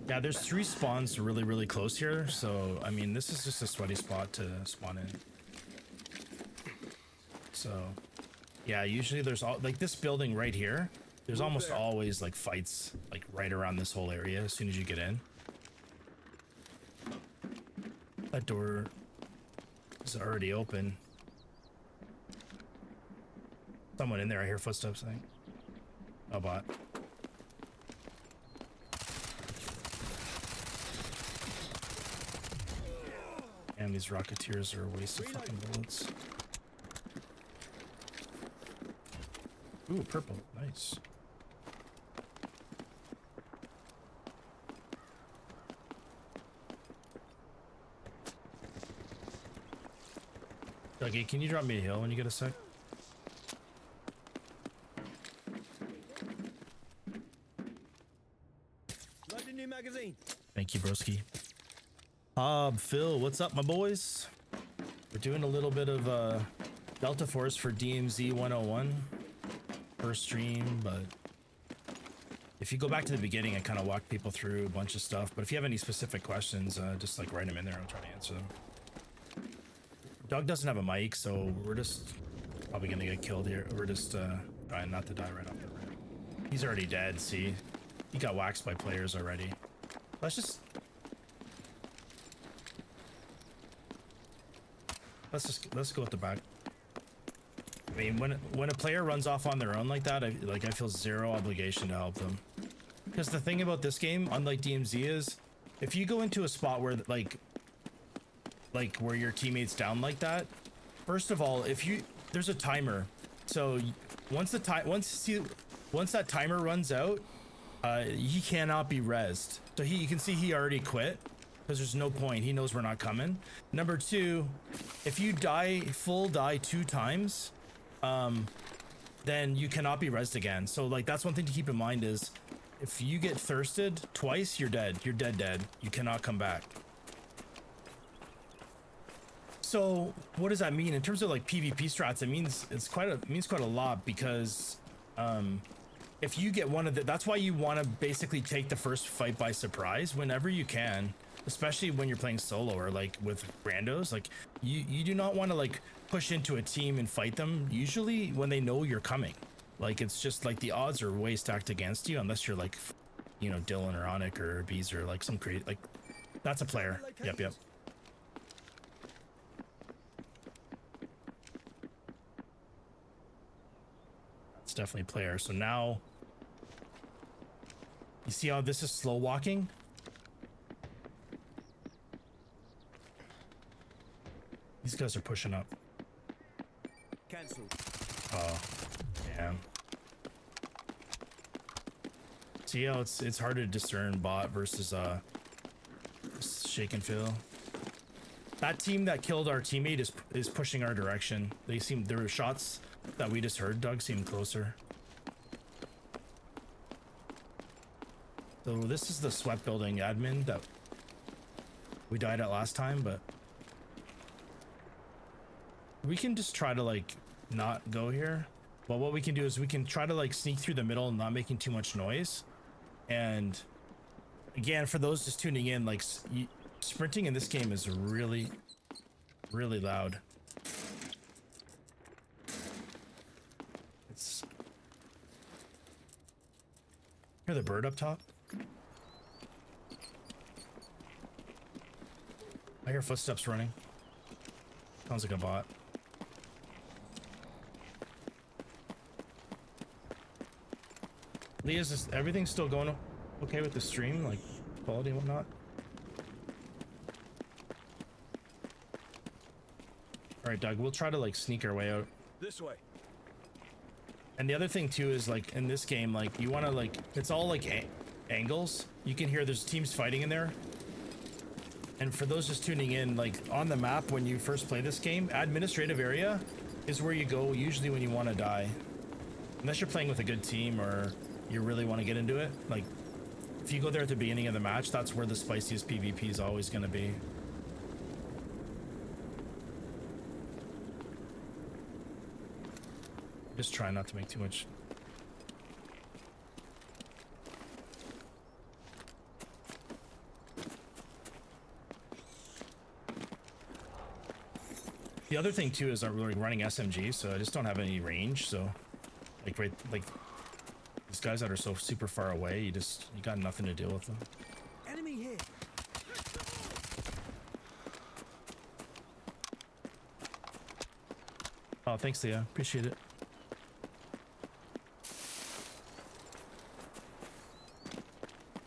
Yeah, there's 3 spawns really, really close here. So, I mean, this is just a sweaty spot to spawn in. So, yeah, usually there's all, like this building right here. There's almost always like fights like right around this whole area as soon as you get in. That door is already open. Someone in there. I hear footsteps, I think. Oh, bot. And these Rocketeers are a waste of fucking bullets. Ooh, purple. Nice. Dougie, can you drop me a hill when you get a sec? Thank you, broski. Phil, what's up, my boys? We're doing a little bit of DeltaForce for DMZ 101. First stream, but if you go back to the beginning, I kind of walked people through a bunch of stuff. But if you have any specific questions, just like write them in there. I'll try to answer them. Doug doesn't have a mic, so we're just probably gonna get killed here. We're just trying not to die right off the rip. He's already dead. See, he got waxed by players already. Let's go with the back. I mean, when a player runs off on their own like that, I feel zero obligation to help them. Because the thing about this game, unlike DMZ, is if you go into a spot where like where your teammate's down like that, first of all, there's a timer. So once that timer runs out, he cannot be rezzed. So you can see he already quit because there's no point. He knows we're not coming. Number two, if you full die 2 times, then you cannot be rezzed again. So like that's one thing to keep in mind is if you get thirsted twice, you're dead. You're dead. You cannot come back. So what does that mean in terms of like PvP strats? It means quite a lot because if you get one of that's why you want to basically take the first fight by surprise whenever you can, especially when you're playing solo or like with randos. Like you do not want to like push into a team and fight them usually when they know you're coming. Like it's just like the odds are way stacked against you unless you're like, you know, Dylan or Onic or Bees or like some like that's a player. Yep. It's definitely a player. So now you see how this is slow walking? These guys are pushing up. Cancel. Oh, damn. See how it's hard to discern bot versus shake and fill. That team that killed our teammate is pushing our direction. There were shots that we just heard. Doug seemed closer. So this is the sweat building admin that we died at last time, but we can just try to like not go here. But what we can do is we can try to like sneak through the middle and not making too much noise. And again, for those just tuning in, like sprinting in this game is really, really loud. Hear the bird up top? I hear footsteps running. Sounds like a bot. Leah, is everything still going okay with the stream, like quality and whatnot? All right, Doug, we'll try to like sneak our way out. This way. And the other thing too is like in this game, like you want to like, it's all like angles. You can hear there's teams fighting in there. And for those just tuning in, like on the map, when you first play this game, administrative area is where you go usually when you want to die. Unless you're playing with a good team or you really want to get into it. Like if you go there at the beginning of the match, that's where the spiciest PvP is always going to be. Just try not to make too much. The other thing too is we're running SMG, so I just don't have any range. So, like these guys that are so super far away, you got nothing to deal with them. Enemy here. Oh, thanks, Leah. Appreciate it.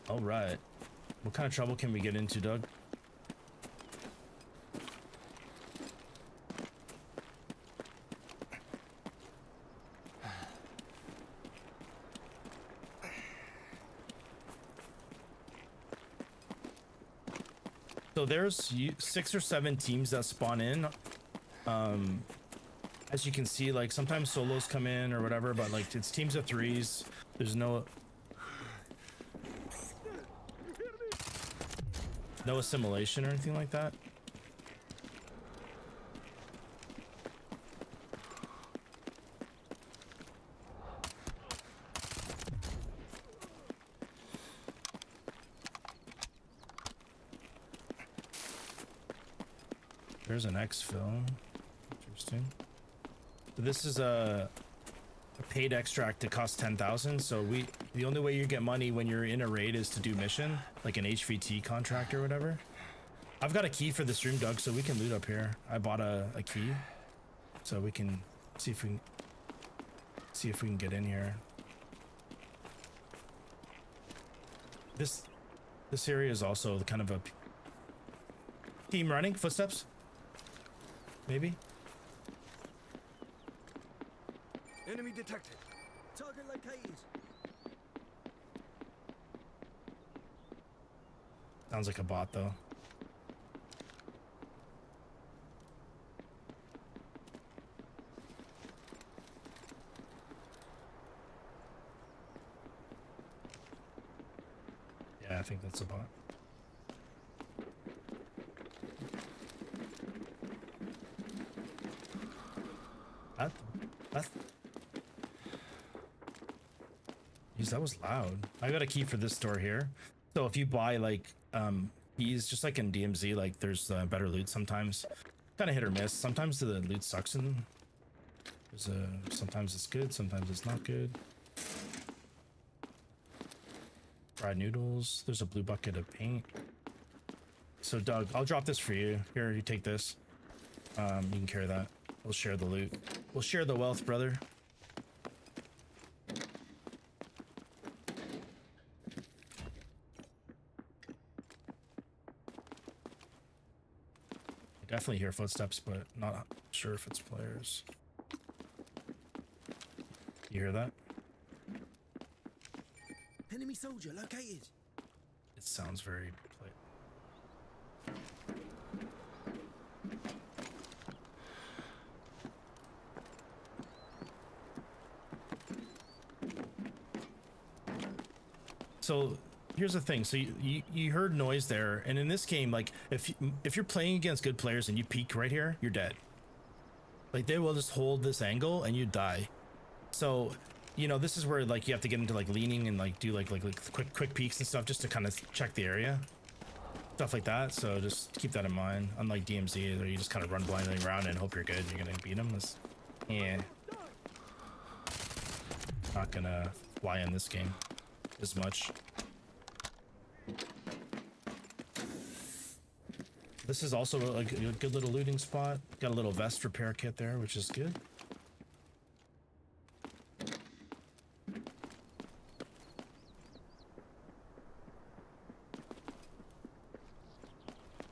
All right. What kind of trouble can we get into, Doug? So there's 6 or 7 teams that spawn in. As you can see, like sometimes solos come in or whatever, but like it's teams of 3s. There's no. No assimilation or anything like that. There's an exfil. Interesting. So this is a paid extract that costs 10,000. So the only way you get money when you're in a raid is to do mission, like an HVT contract or whatever. I've got a key for this room, Doug, so we can loot up here. I bought a key, so we can see if we can get in here. This area is also kind of a team running footsteps. Maybe. Enemy detected. Target located. Sounds like a bot though. Yeah, I think that's a bot. Jeez, that was loud. I got a key for this door here. So if you buy like keys, just like in DMZ, like there's better loot sometimes. Kind of hit or miss. Sometimes the loot sucks in. Sometimes it's good, sometimes it's not good. Fried noodles. There's a blue bucket of paint. So Doug, I'll drop this for you. Here, you take this. You can carry that. We'll share the loot. We'll share the wealth, brother. I definitely hear footsteps, but not sure if it's players. You hear that? Enemy soldier located. It sounds very play. So here's the thing. So you heard noise there, and in this game, like if you're playing against good players and you peek right here, you're dead. Like they will just hold this angle and you die. So you know, this is where like you have to get into like leaning and like do like quick peeks and stuff just to kind of check the area, stuff like that. So just keep that in mind. Unlike DMZ, where you just kind of run blindly around and hope you're good, you're gonna beat them. Yeah, not gonna fly in this game as much. This is also like a good little looting spot. Got a little vest repair kit there, which is good.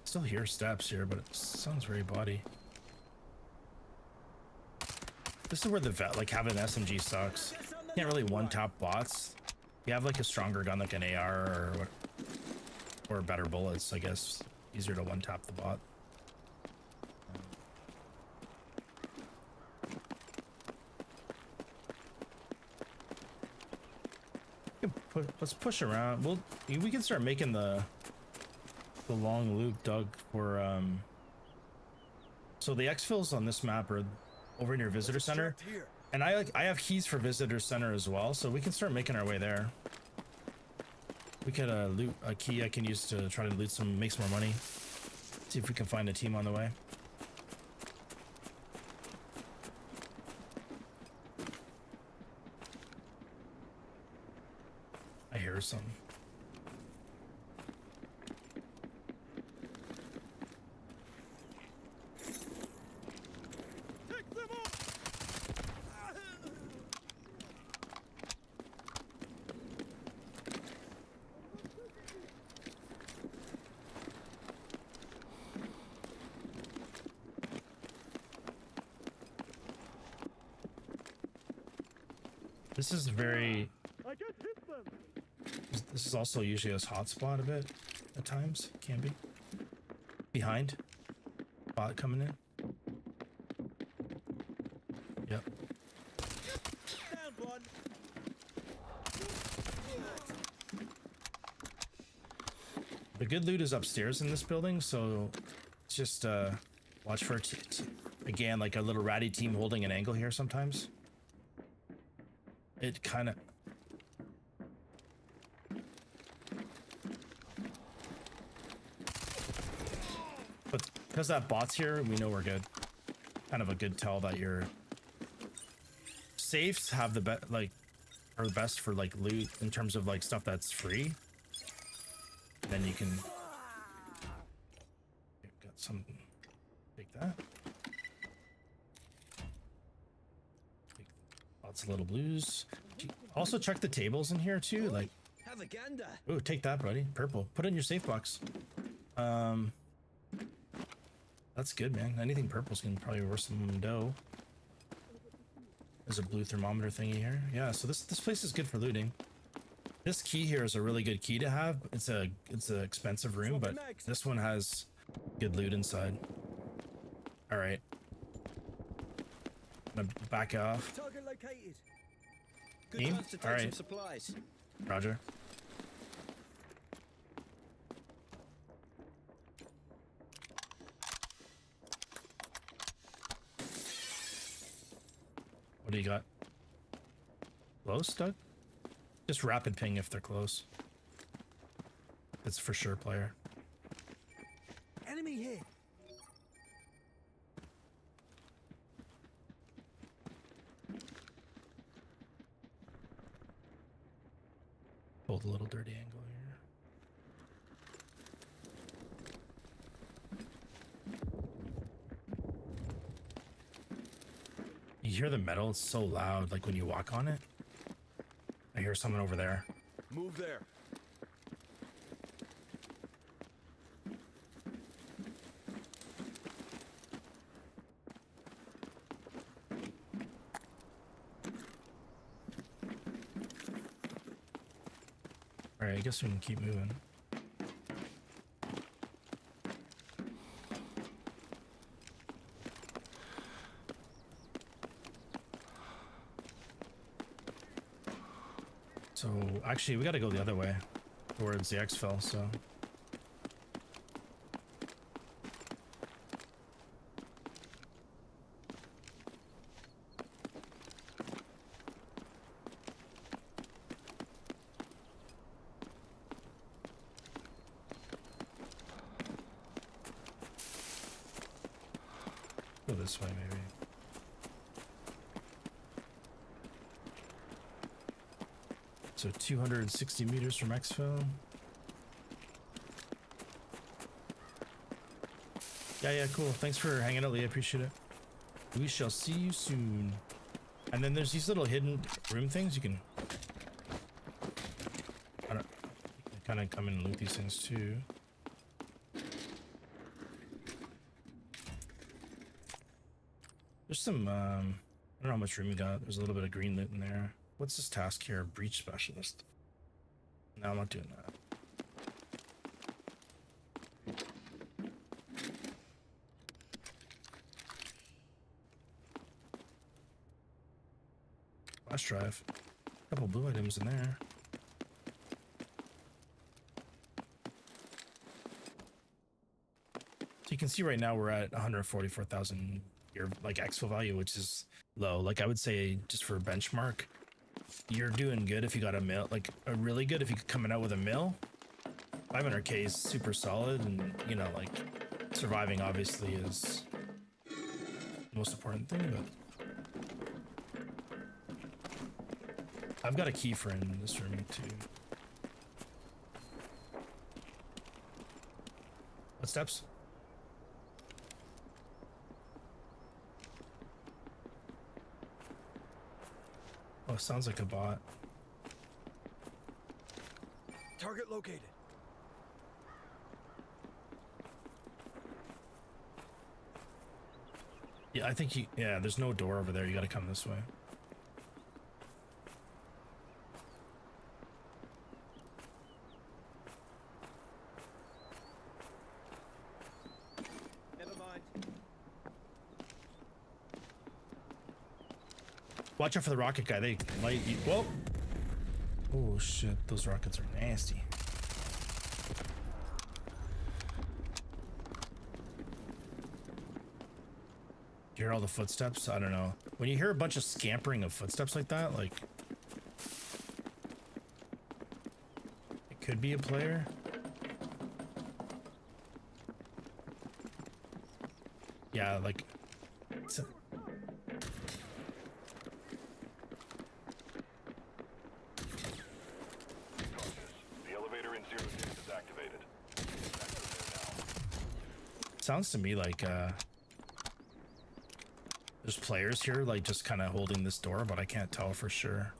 Still hear steps here, but it sounds very body. This is where the vet, like having an SMG sucks. Can't really one-tap bots. You have like a stronger gun like an AR or better bullets, I guess. Easier to one-tap the bot. Let's push around. We can start making the long loop, Doug, for so the exfils on this map are over near visitor center, and I have keys for visitor center as well, so we can start making our way there. We could loot a key I can use to try to loot make some more money. See if we can find a team on the way. I hear some. This is very. This is also usually a hotspot a bit at times. Can be. Behind. Bot coming in. Yep. The good loot is upstairs in this building, so just watch for again like a little ratty team holding an angle here sometimes. It kind of but because that bot's here, we know we're good. Kind of a good tell that your safes have the best, like, are the best for like loot in terms of like stuff that's free. Then you can got some. Take that. Take lots of little blues. Also check the tables in here too. Like, Have a gander. oh, take that, buddy. Purple. Put it in your safe box. That's good, man. Anything purple's gonna probably worth some dough. There's a blue thermometer thingy here. Yeah, so this place is good for looting. This key here is a really good key to have. It's an expensive room, but this one has good loot inside. All right. I'm gonna back off. Target located. Good Team? Chance to take some supplies. Roger. What do you got? Close, Doug? Just rapid ping if they're close. It's for sure player. Enemy here. Hold a little dirty angle here. You hear the metal? It's so loud, like when you walk on it. I hear someone over there. Move there. All right, I guess we can keep moving. So actually, we got to go the other way towards the exfil. So go this way, maybe. So 260 meters from exfil. Yeah, cool. Thanks for hanging out, Lee. I appreciate it. We shall see you soon. And then there's these little hidden room things you can kind of come in and loot these things too. There's some I don't know how much room you got. There's a little bit of green loot in there. What's this task here? Breach specialist. No, I'm not doing that. Flash drive. A couple blue items in there. So you can see right now we're at 144,000 your like exfil value, which is low. Like I would say just for benchmark, you're doing good if you got a mill, like a really good if you could coming out with a mill. 500k is super solid, and you know, like surviving obviously is the most important thing, but I've got a key in this room too. What steps? Oh, sounds like a bot. Target located. Yeah, I think yeah, there's no door over there. You gotta come this way. Never mind. Watch out for the rocket guy. They light you. Whoa! Oh shit, those rockets are nasty. Hear all the footsteps? I don't know. When you hear a bunch of scampering of footsteps like that, like it could be a player. Yeah, like The elevator in 0 is activated. sounds to me like there's players here like just kind of holding this door, but I can't tell for sure.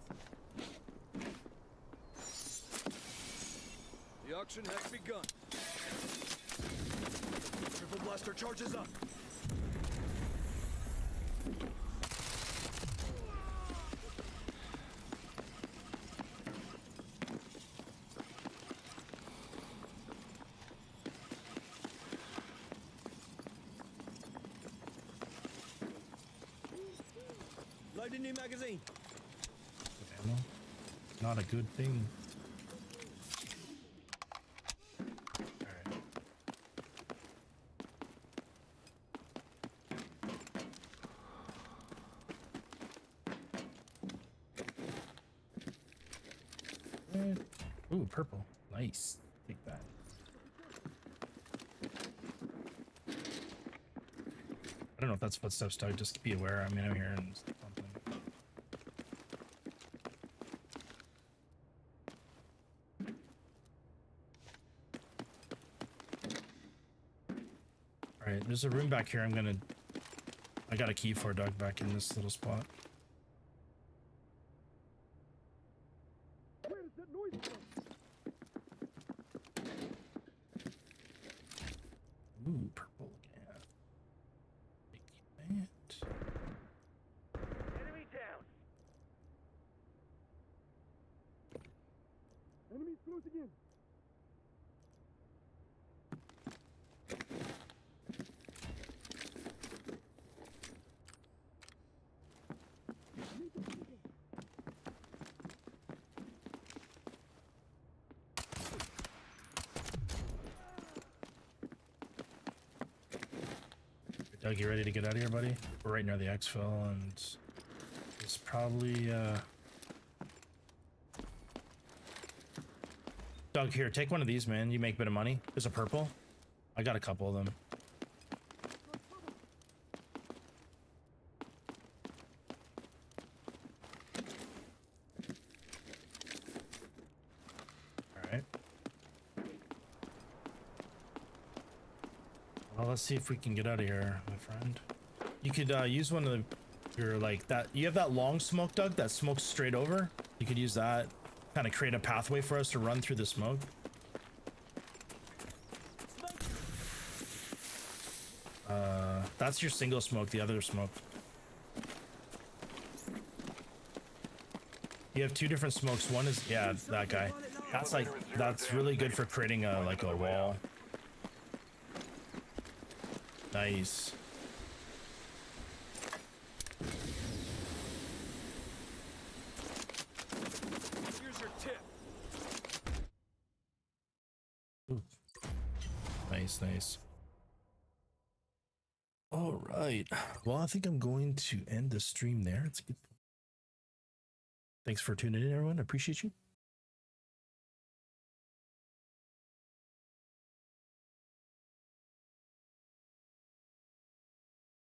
The auction has begun. Triple blaster charges up. Loading new magazine. Ammo? Not a good thing. Alright. Ooh, purple. Nice. Take that. I don't know if that's footsteps, Doug. Just be aware. I mean, I'm hearing something. All right, there's a room back here. I got a key for Doug back in this little spot. Where does that noise come? Ooh, purple again. Take that. Enemy down. Enemies close again. Doug, you ready to get out of here, buddy? We're right near the exfil, and it's probably Doug, here, take one of these, man. You make a bit of money. There's a purple. I got a couple of them. All right. Well, let's see if we can get out of here, my friend. You could use one of your like that. You have that long smoke, Doug, that smokes straight over. You could use that, kind of create a pathway for us to run through the smoke. That's your single smoke. The other smoke. You have two different smokes. One is that guy. That's really good for creating a like a wall. Nice. Here's your tip. Ooh. Nice. All right. Well, I think I'm going to end the stream there. It's good. Thanks for tuning in, everyone. I appreciate you.